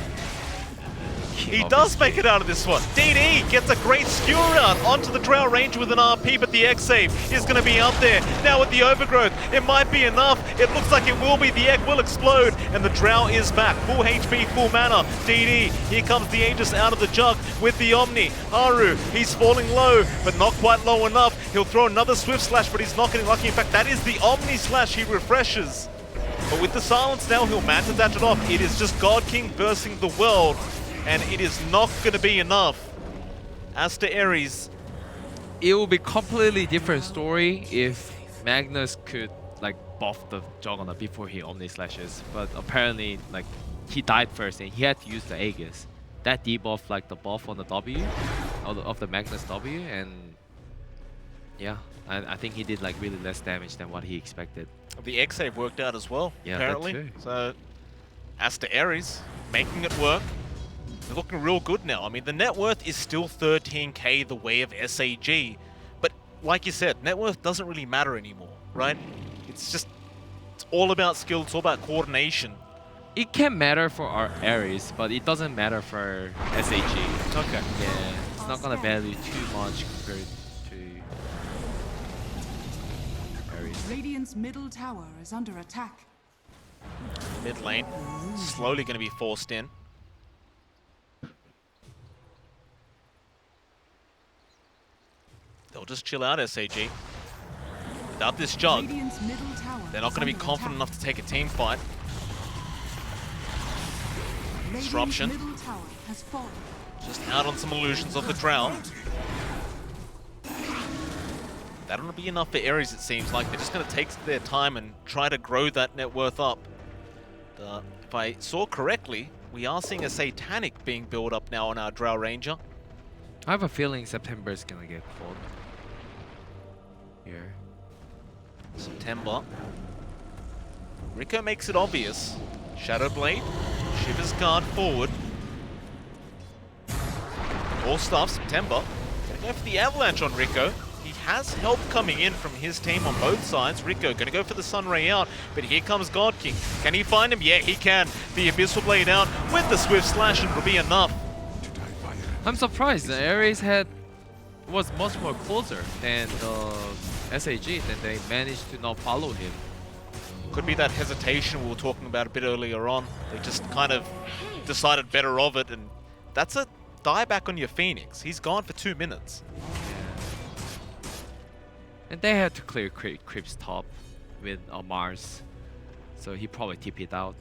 He does make it out of this one. DD gets a great skewer out onto the Drow Ranger with an RP, but the X-Save is going to be out there. Now with the Overgrowth, it might be enough. It looks like it will be. The egg will explode, and the Drow is back. Full HP, full mana. DD, here comes the Aegis out of the jug with the Omni. Haru, he's falling low, but not quite low enough. He'll throw another Swift Slash, but he's not getting lucky. In fact, that is the Omni Slash he refreshes. But with the silence now, he'll Manta Dash it off. It is just God King versing the world, and it is not going to be enough. Aster.Aries. It will be completely different story if Magnus could like buff the Juggernaut before he Omni Slashes. But apparently, like he died first, and he had to use the Aegis. That debuff, like the buff on the W, of the Magnus W, and yeah, I think he did like really less damage than what he expected. The X-Save worked out as well, Yeah, apparently. that too. So, Aster.Aries making it work. They're looking real good now. I mean, the net worth is still 13k the way of SAG. But like you said, net worth doesn't really matter anymore, right? It's all about skill, it's all about coordination. It can matter for our Aries, but it doesn't matter for SAG. Okay. Yeah, it's not gonna value too much compared to Aries. Radiant's middle tower is under attack. Mid lane, slowly going to be forced in. They'll just chill out, SAG. Without this jug, Radiant's middle tower they're not is going to be under confident attack. enough to take a team fight. Radiant's Disruption. middle tower has fallen. Just out on some illusions of the Drow. That'll be enough for Aries, it seems like. They're just going to take their time and try to grow that net worth up. If I saw correctly, we are seeing a Satanic being built up now on our Drow Ranger. I have a feeling September is gonna get pulled here. September. Rico makes it obvious. Shadow Blade, Shiver's Guard forward. All stuff, September. Gonna go for the Avalanche on Rico. He has help coming in from his team on both sides. Rico gonna go for the Sunray out, but here comes God King. Can he find him? Yeah, he can. The Abyssal Blade out with the Swift Slash, and will be enough. I'm surprised the Aries was much more closer than the SAG, and they managed to not follow him. Could be that hesitation we were talking about a bit earlier on. They just kind of decided better of it, and that's a dieback on your Phoenix. He's gone for 2 minutes. And they had to clear Creep's top with Mars, so he probably TP'd out.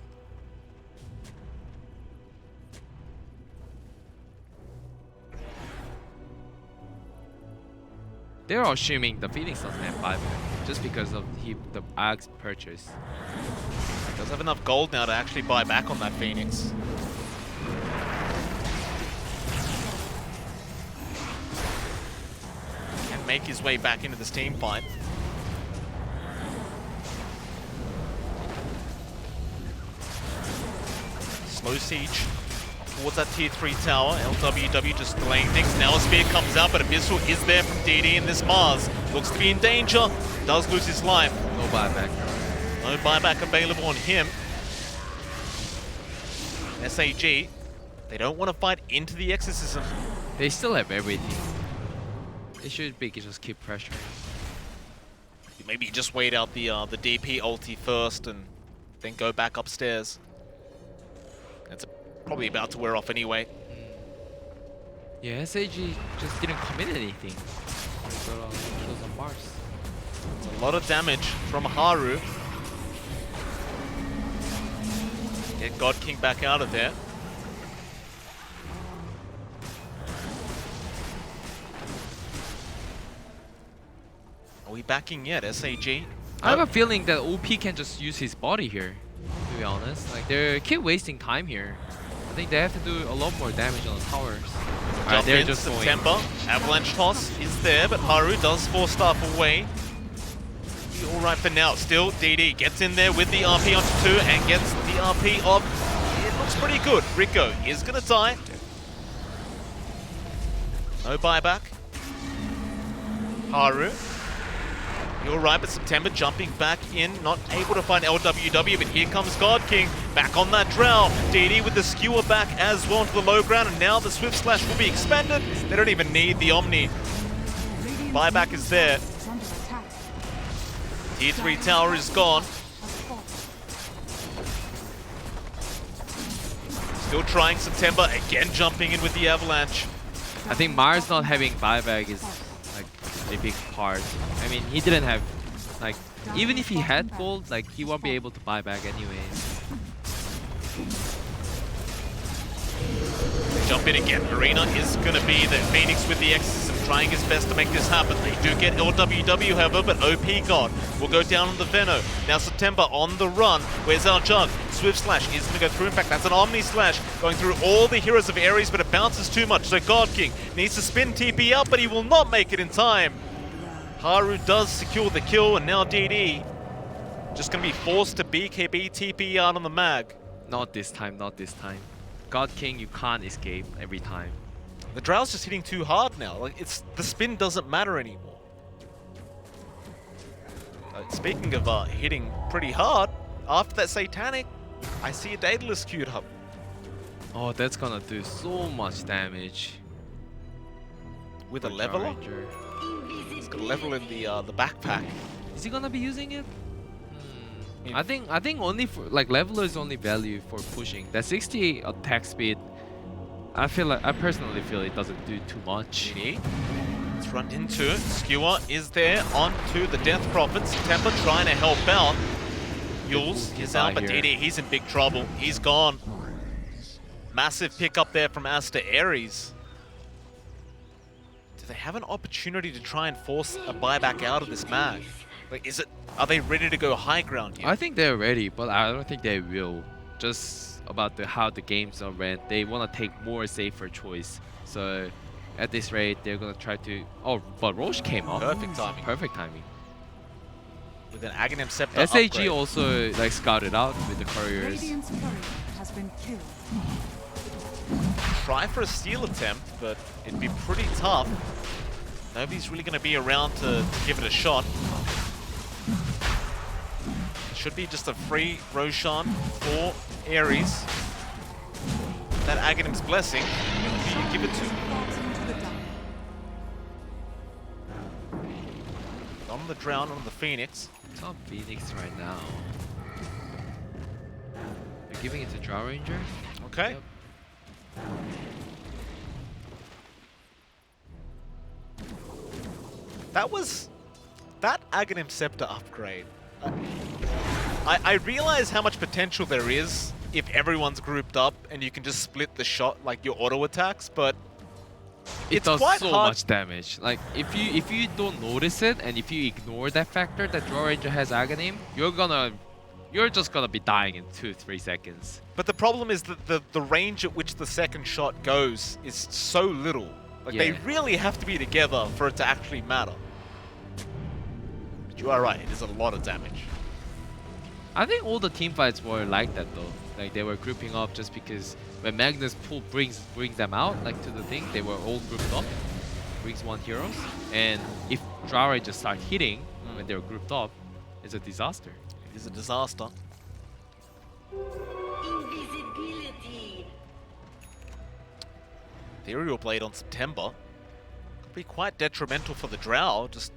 They're assuming the Phoenix doesn't have 5 just because of the Axe purchase. He does have enough gold now to actually buy back on that Phoenix. Can make his way back into this team fight. Slow siege towards that tier 3 tower. LWW just delaying things. Now a spear comes out, but Abyssal is there from DD, and this Mars looks to be in danger. Does lose his life. No buyback. No buyback available on him. SAG, they don't want to fight into the Exorcism. They still have everything. They should be just keep pressuring. Maybe just wait out the DP ulti first and then go back upstairs. That's probably about to wear off anyway. Yeah, SAG just didn't commit anything. It was on Mars. It's a lot of damage from Haru. Get God King back out of there. Are we backing yet, SAG? I have a feeling that OP can just use his body here, to be honest. Like, they keep wasting time here. I think they have to do a lot more damage on the towers. Jump they're in, just September. Avalanche toss is there, but Haru does force staff away. Be all right for now. Still, DD gets in there with the RP onto 2 and gets the RP off. It looks pretty good. Rico is going to die. No buyback. Haru You're right, but September jumping back in, not able to find LWW, but here comes God King, back on that drow. DD with the skewer back as well into the low ground, and now the Swift Slash will be expended. They don't even need the Omni. Radiant's Buyback is there. is under attack. Tier 3 tower is gone. Has fallen. Still trying September, again jumping in with the Avalanche. I think Mars not having buyback is like a big part. I mean, he didn't have like even if he had gold, like he won't be able to buy back anyways. Jump in again. Arena is going to be the Phoenix with the exorcism, trying his best to make this happen. They do get LWW, however, but OP God will go down on the Veno. Now September on the run. Where's our Jug? Swift Slash is going to go through. In fact, that's an Omni Slash going through all the heroes of Ares, but it bounces too much. So God King needs to spin TP out, but he will not make it in time. Haru does secure the kill, and now DD just going to be forced to BKB TP out on the mag. Not this time, not this time. God King, you can't escape every time. The Drow's just hitting too hard now. Like the spin doesn't matter anymore. Speaking of hitting pretty hard, after that Satanic, I see a Daedalus queued up. Oh, that's gonna do so much damage. With a for leveler? Ranger. He's got a level in the backpack. Is he gonna be using it? mean- I think only for like leveler is only value for pushing. That 60 attack speed, I personally feel it doesn't do too much. DD. Let's run into it. Skewer is there onto the Death Prophets. Temper trying to help out. Yules is out, but here. DD, he's in big trouble. He's gone. Massive pick up there from Aster.Aries. Do they have an opportunity to try and force a buyback out of this mag? Like, are they ready to go high ground here? I think they're ready, but I don't think they will. Just about how the games are ran, they want to take more safer choice. So at this rate, they're gonna try to. Oh, but Roche came off. Perfect timing. Perfect timing. With an Aghanim Scepter SAG upgrade. also like scouted out with the couriers. Radiant's courier has been killed. Try for a steal attempt, but it'd be pretty tough. Nobody's really going to be around to give it a shot. Should be just a free Roshan for Ares. That Aghanim's Blessing, who you give it to? Falls into the dark. On the Drown, on the Phoenix. It's on Phoenix right now. They're giving it to Drow Ranger. Okay. Yep. That Aghanim Scepter upgrade. I realize how much potential there is if everyone's grouped up and you can just split the shot like your auto attacks, but It it's does quite so hard. much damage. Like if you don't notice it and if you ignore that factor that Drow Ranger has Aghanim, you're just gonna be dying in 2-3 seconds. But the problem is that the range at which the second shot goes is so little. Like they Yeah. really have to be together for it to actually matter. But you are right, it is a lot of damage. I think all the team fights were like that though. Like they were grouping up just because when Magnus brings them out like to the thing, they were all grouped up. Brings one heroes, and if Drow Ranger just start hitting when they're grouped up, it's a disaster. It is a disaster. Invisibility. The Aerial Blade on September could be quite detrimental for the Drow, just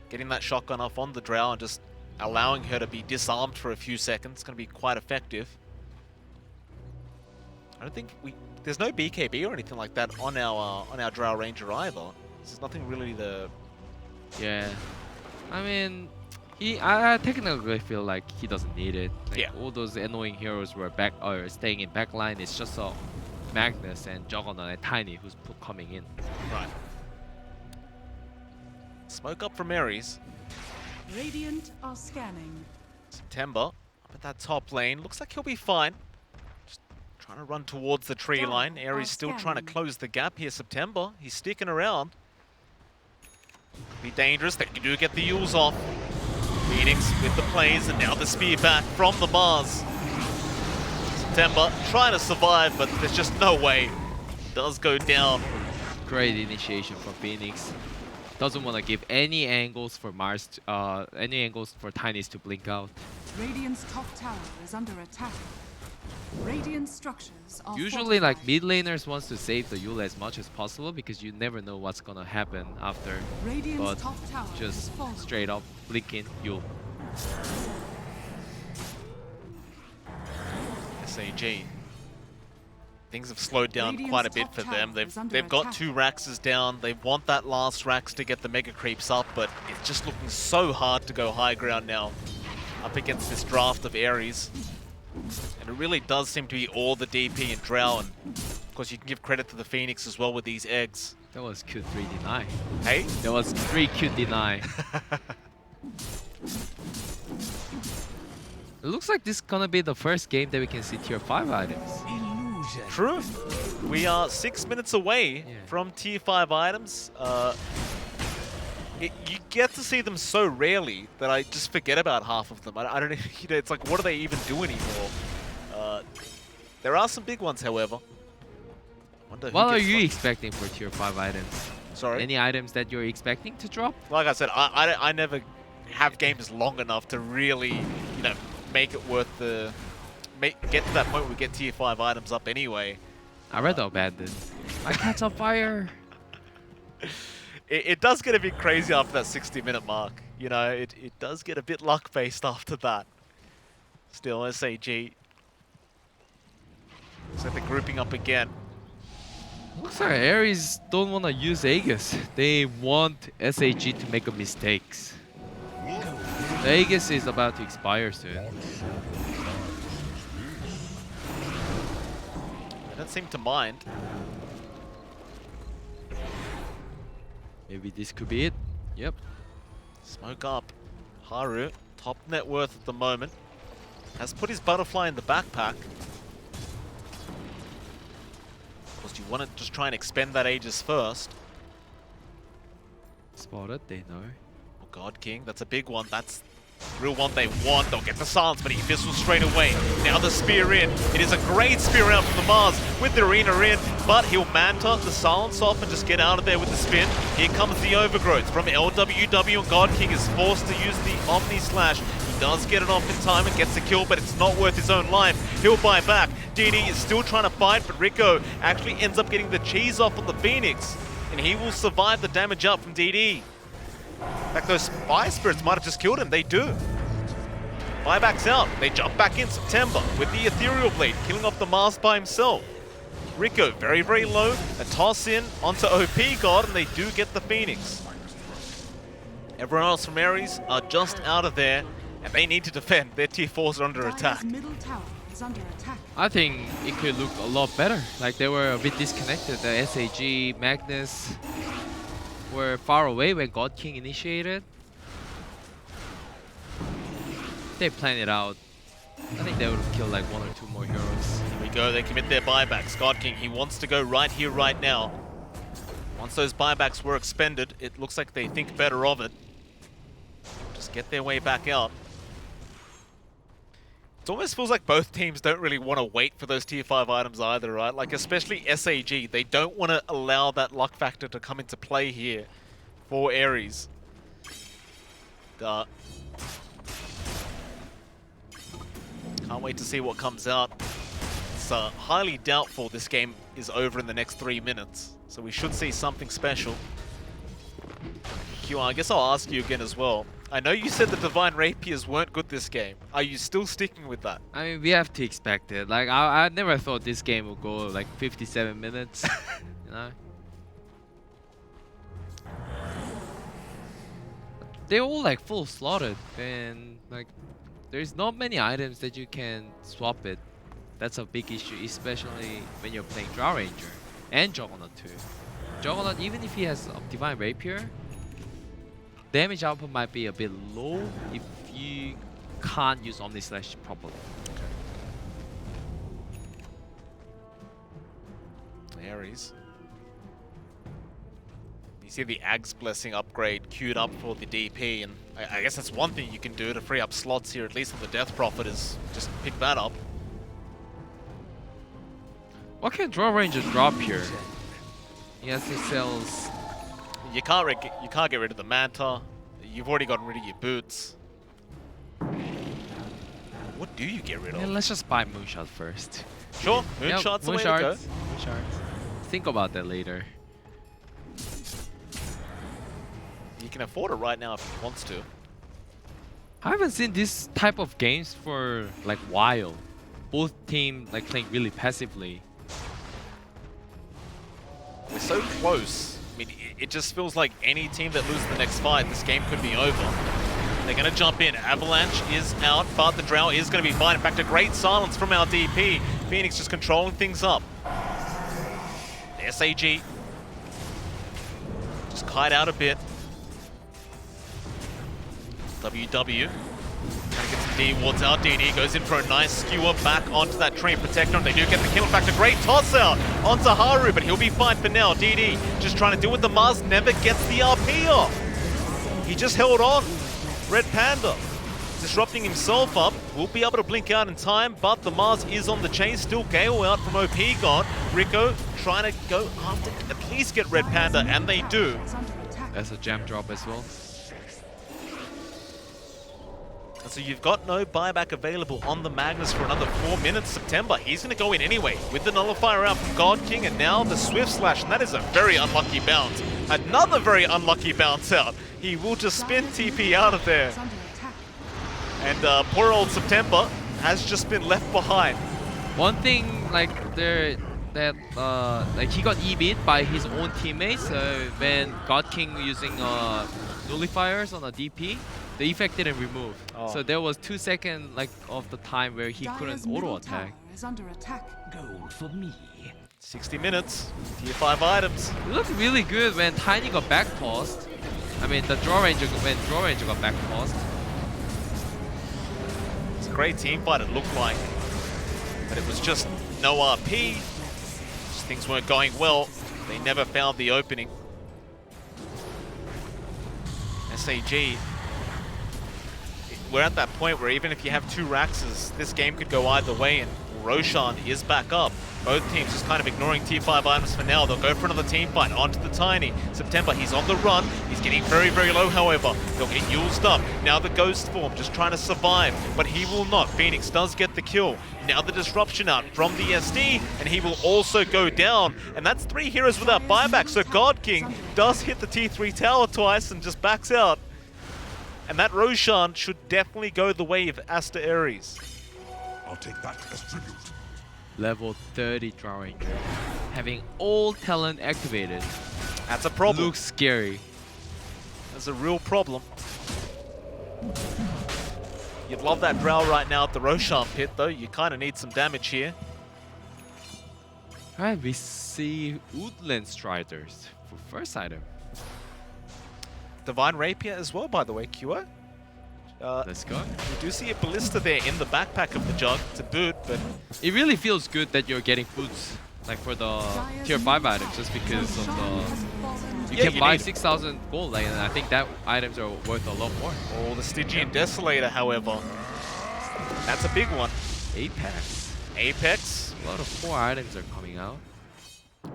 getting that shotgun off on the Drow and just allowing her to be disarmed for a few seconds. It's going to be quite effective. I don't think there's no BKB or anything like that on our Drow Ranger either. There's nothing really to. Yeah, I mean, I technically feel like he doesn't need it. Like, Yeah. all those annoying heroes were back or staying in backline. It's just a Magnus and Juggernaut and Tiny who's coming in. Right. Smoke up from Ares. Radiant are scanning. September up at that top lane. Looks like he'll be fine. Just trying to run towards the tree line. Ares still trying to close the gap here. September. He's sticking around. Could be dangerous. They do get the Yules off. Phoenix with the plays and now the spear back from the Mars. September trying to survive, but there's just no way. Does go down. Great initiation from Phoenix. doesn't want to give any angles for Mars, any angles for Tinys to blink out. Radiant's top tower is under attack. Radiant structures are Usually, like fortified. mid laners wants to save the Yule as much as possible because you never know what's gonna happen after. Radiant's But top tower is just fallen. straight up blinking Yule. SAG. Things have slowed down Radiant's quite a bit top for tower them. is under They've got attack. 2 Raxes down. They want that last Rax to get the Mega Creeps up, but it's just looking so hard to go high ground now up against this draft of Aries. And it really does seem to be all the DP and Drow, and of course you can give credit to the Phoenix as well with these eggs. That was Q3 deny. Hey? That was 3 Q deny. It looks like this is gonna be the first game that we can see tier 5 items. True. We are 6 minutes away Yeah. from tier 5 items. You get to see them so rarely that I just forget about half of them. I don't, you know, it's like, what do they even do anymore? There are some big ones, however. Wonder who What are gets you them. expecting for tier 5 items? Sorry? Any items that you're expecting to drop? Like I said, I never have games long enough to really, you know, make it worth the... get to that point where we get tier 5 items up anyway. I read how bad this. My cat's on fire! It does get a bit crazy after that 60-minute mark. You know, it does get a bit luck-based after that. Still, SAG. So they're grouping up again. Looks like Aries don't want to use Aegis. They want SAG to make a mistakes. The Aegis is about to expire soon. They don't seem to mind. Maybe this could be it. Yep. Smoke up. Haru, top net worth at the moment, has put his butterfly in the backpack. Of course, you want to just try and expend that Aegis first. Spotted, they know. Oh, God King, that's a big one. That's the real one they want. They'll get the silence, but he fizzles straight away. Now the spear in. It is a great spear out from the Mars with the arena in, but he'll manta the silence off and just get out of there with the spin. Here comes the overgrowth from LWW, and God King is forced to use the Omni Slash. He does get it off in time and gets the kill, but it's not worth his own life. He'll buy back. DD is still trying to fight, but Rico actually ends up getting the cheese off on the Phoenix, and he will survive the damage up from DD. In fact, those Fire Spirits might have just killed him. They do. Buyback's out. They jump back in September with the Ethereal Blade, killing off the Mars by himself. Rico, very, very low. A toss in onto OP God, and they do get the Phoenix. Everyone else from Aries are just out of there, and they need to defend. Their tier 4s are under Dire's attack. middle tower is under attack. I think it could look a lot better. Like they were a bit disconnected. The SAG, Magnus were far away when God King initiated. They planned it out. I think they would have killed like 1 or 2 more heroes. Here we go. They commit their buybacks. God King, he wants to go right here, right now. Once those buybacks were expended, it looks like they think better of it. Just get their way back out. It almost feels like both teams don't really want to wait for those tier 5 items either, right? Like, especially SAG. They don't want to allow that luck factor to come into play here for Aries. Can't wait to see what comes out. It's highly doubtful this game is over in the next 3 minutes, so we should see something special. Q, I guess I'll ask you again as well. I know you said the Divine Rapiers weren't good this game. Are you still sticking with that? I mean, we have to expect it. Like I never thought this game would go like 57 minutes. You know. They're all like full slotted, and like there's not many items that you can swap it. That's a big issue, especially when you're playing Drow Ranger and Juggernaut too. Juggernaut, even if he has a Divine Rapier, damage output might be a bit low if you can't use Omni Slash properly. Aries. You see the Ag's Blessing upgrade queued up for the DP, and I guess that's one thing you can do to free up slots here, at least on the Death Prophet, is just pick that up. What can Drow Ranger drop here? He has to sell You can't get rid of the Manta. You've already gotten rid of your boots. What do you get rid Yeah, of? let's just buy Moonshot first. Sure, Moonshot's the way to go. Moonshot. Think about that later. You can afford it right now if he wants to. I haven't seen this type of games for like while. Both teams like playing really passively. We're so close. I mean, it just feels like any team that loses the next fight, this game could be over. They're going to jump in. Avalanche is out, but the Drow is going to be fine. In fact, a great silence from our DP. Phoenix just controlling things up. The SAG just kite out a bit. WW trying to get some D wards out. DD goes in for a nice skewer back onto that train protector, and they do get the kill. In fact, a great toss out onto Haru, but he'll be fine for now. DD just trying to deal with the Mars, never gets the RP off. He just held on. Red Panda disrupting himself up. Will be able to blink out in time, but the Mars is on the chase. Still Gale out from OP gone. Rico trying to go after, at least get Red Panda, and they do. That's a gem drop as well. So you've got no buyback available on the Magnus for another 4 minutes. September, he's going to go in anyway with the nullifier out from God King, and now the Swift Slash, and that is a very unlucky bounce. Another very unlucky bounce out. He will just spin TP out of there. And poor old September has just been left behind. One thing like like he got EB'd by his own teammates when God King using nullifiers on a DP. The effect didn't remove. Oh. So there was 2 seconds like of the time where he couldn't auto attack. Is under attack. Gold for me. 60 minutes, tier 5 items. It looked really good when Tiny got back tossed. I mean the draw ranger got back tossed. It's a great team fight, it looked like. But it was just no RP. Just things weren't going well. They never found the opening. SAG. We're at that point where even if you have 2 Raxes, this game could go either way, and Roshan is back up. Both teams just kind of ignoring tier 5 items for now. They'll go for another team fight onto the Tiny. September, he's on the run. He's getting very, very low, however. They'll get used up. Now the Ghost form, just trying to survive, but he will not. Phoenix does get the kill. Now the disruption out from the SD, and he will also go down. And that's 3 heroes without buyback, so God King does hit the T3 tower twice and just backs out. And that Roshan should definitely go the way of Aster.Aries. I'll take that as tribute. Level 30 draw ranger. Having all talent activated. That's a problem. Looks scary. That's a real problem. You'd love that Drow right now at the Roshan pit, though. You kind of need some damage here. Alright, we see Woodland Striders for first item. Divine Rapier as well, by the way, QO. Let's go. We do see a Ballista there in the backpack of the Jug to boot, but It really feels good that you're getting boots like for the tier 5 items just because of the... You Yeah, can you buy need- 6,000 gold, like, and I think that items are worth a lot more. oh, the Stygian Desolator, however. That's a big one. Apex. Apex. A lot of 4 items are coming out.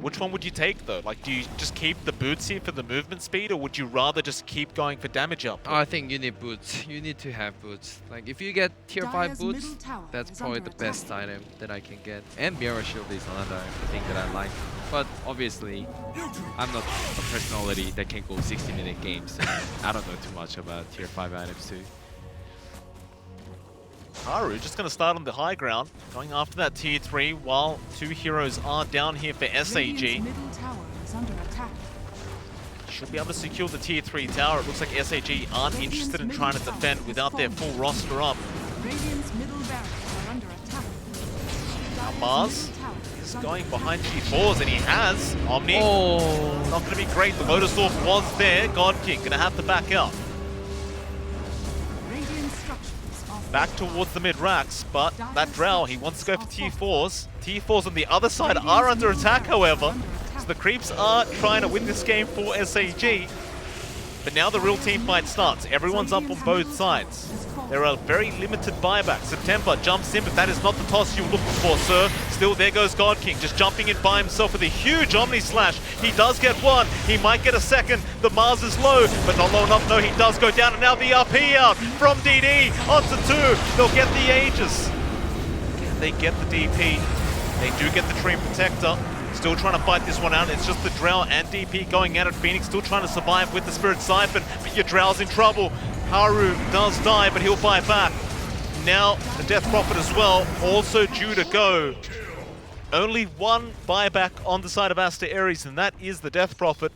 Which one would you take, though? Like, do you just keep the boots here for the movement speed, or would you rather just keep going for damage up? Oh, I think you need boots. You need to have boots. Like if you get tier 5 Dire's boots, middle tower that's is probably under the best item that I can get. And Mirror Shield is another thing that I like. But obviously, I'm not a personality that can go 60-minute games. So I don't know too much about tier 5 items too. Haru just going to start on the high ground, going after that tier 3, while 2 heroes are down here for Radiant's SAG. middle tower is under attack. Should be able to secure the tier 3 tower. It looks like SAG aren't interested in trying to defend without their full roster up. Radiant's middle barracks are under attack. Dire's Mars middle tower is under going attack. behind G4s, and he has Omni. Oh, Not going to be great. The Lotus Orb was there. God King going to have to back out. Radiant structures are Back towards the mid-racks, but that Drow, he wants to go for tier 4s. Tier 4s on the other side are under attack, however. So the creeps are trying to win this game for SAG. But now the real team fight starts. Everyone's up on both sides. There are very limited buybacks. September jumps in, but that is not the toss you were looking for, sir. Still, there goes God King, just jumping in by himself with a huge Omni Slash. He does get one. He might get a second. The Mars is low, but not low enough. No, he does go down, and now the RP out from DD onto 2. They'll get the Aegis. Can they get the DP? They do get the Treant Protector. Still trying to fight this one out. It's just the Drow and DP going at it. Phoenix still trying to survive with the Spirit Siphon, but your Drow's in trouble. Haru does die, but he'll fight back. Now, the Death Prophet as well, also due to go. Only one buyback on the side of Aster.Aries, and that is the Death Prophet.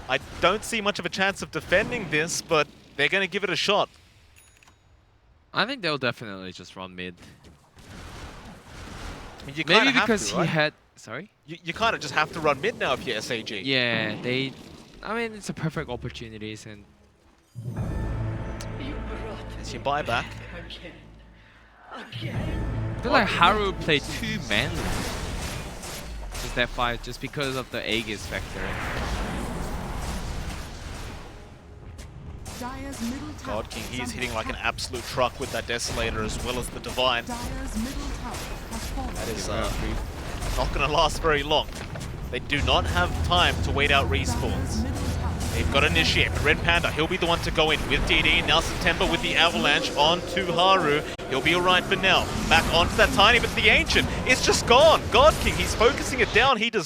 I don't see much of a chance of defending this, but they're going to give it a shot. I think they'll definitely just run mid. You Maybe have because to, right? he had... Sorry? You kind of just have to run mid now if you're SAG. Yeah, they... I mean, it's a perfect opportunities and... You brought It's me your buyback. back again. Again. I feel like Haru played too manly. Just that fight, just because of the Aegis factor. Dire's middle tower God King, is he is under hitting like an attack. absolute truck with that Desolator as well as the Divine. Dire's middle tower has fallen. That is not going to last very long. They do not have time to wait out Dire's respawns. middle tower. They've got Initiate, but Red Panda, he'll be the one to go in with DD. Now September with the Avalanche onto Haru. He'll be alright for now. Back onto that Tiny, but the Ancient is just gone. God King, he's focusing it down. He does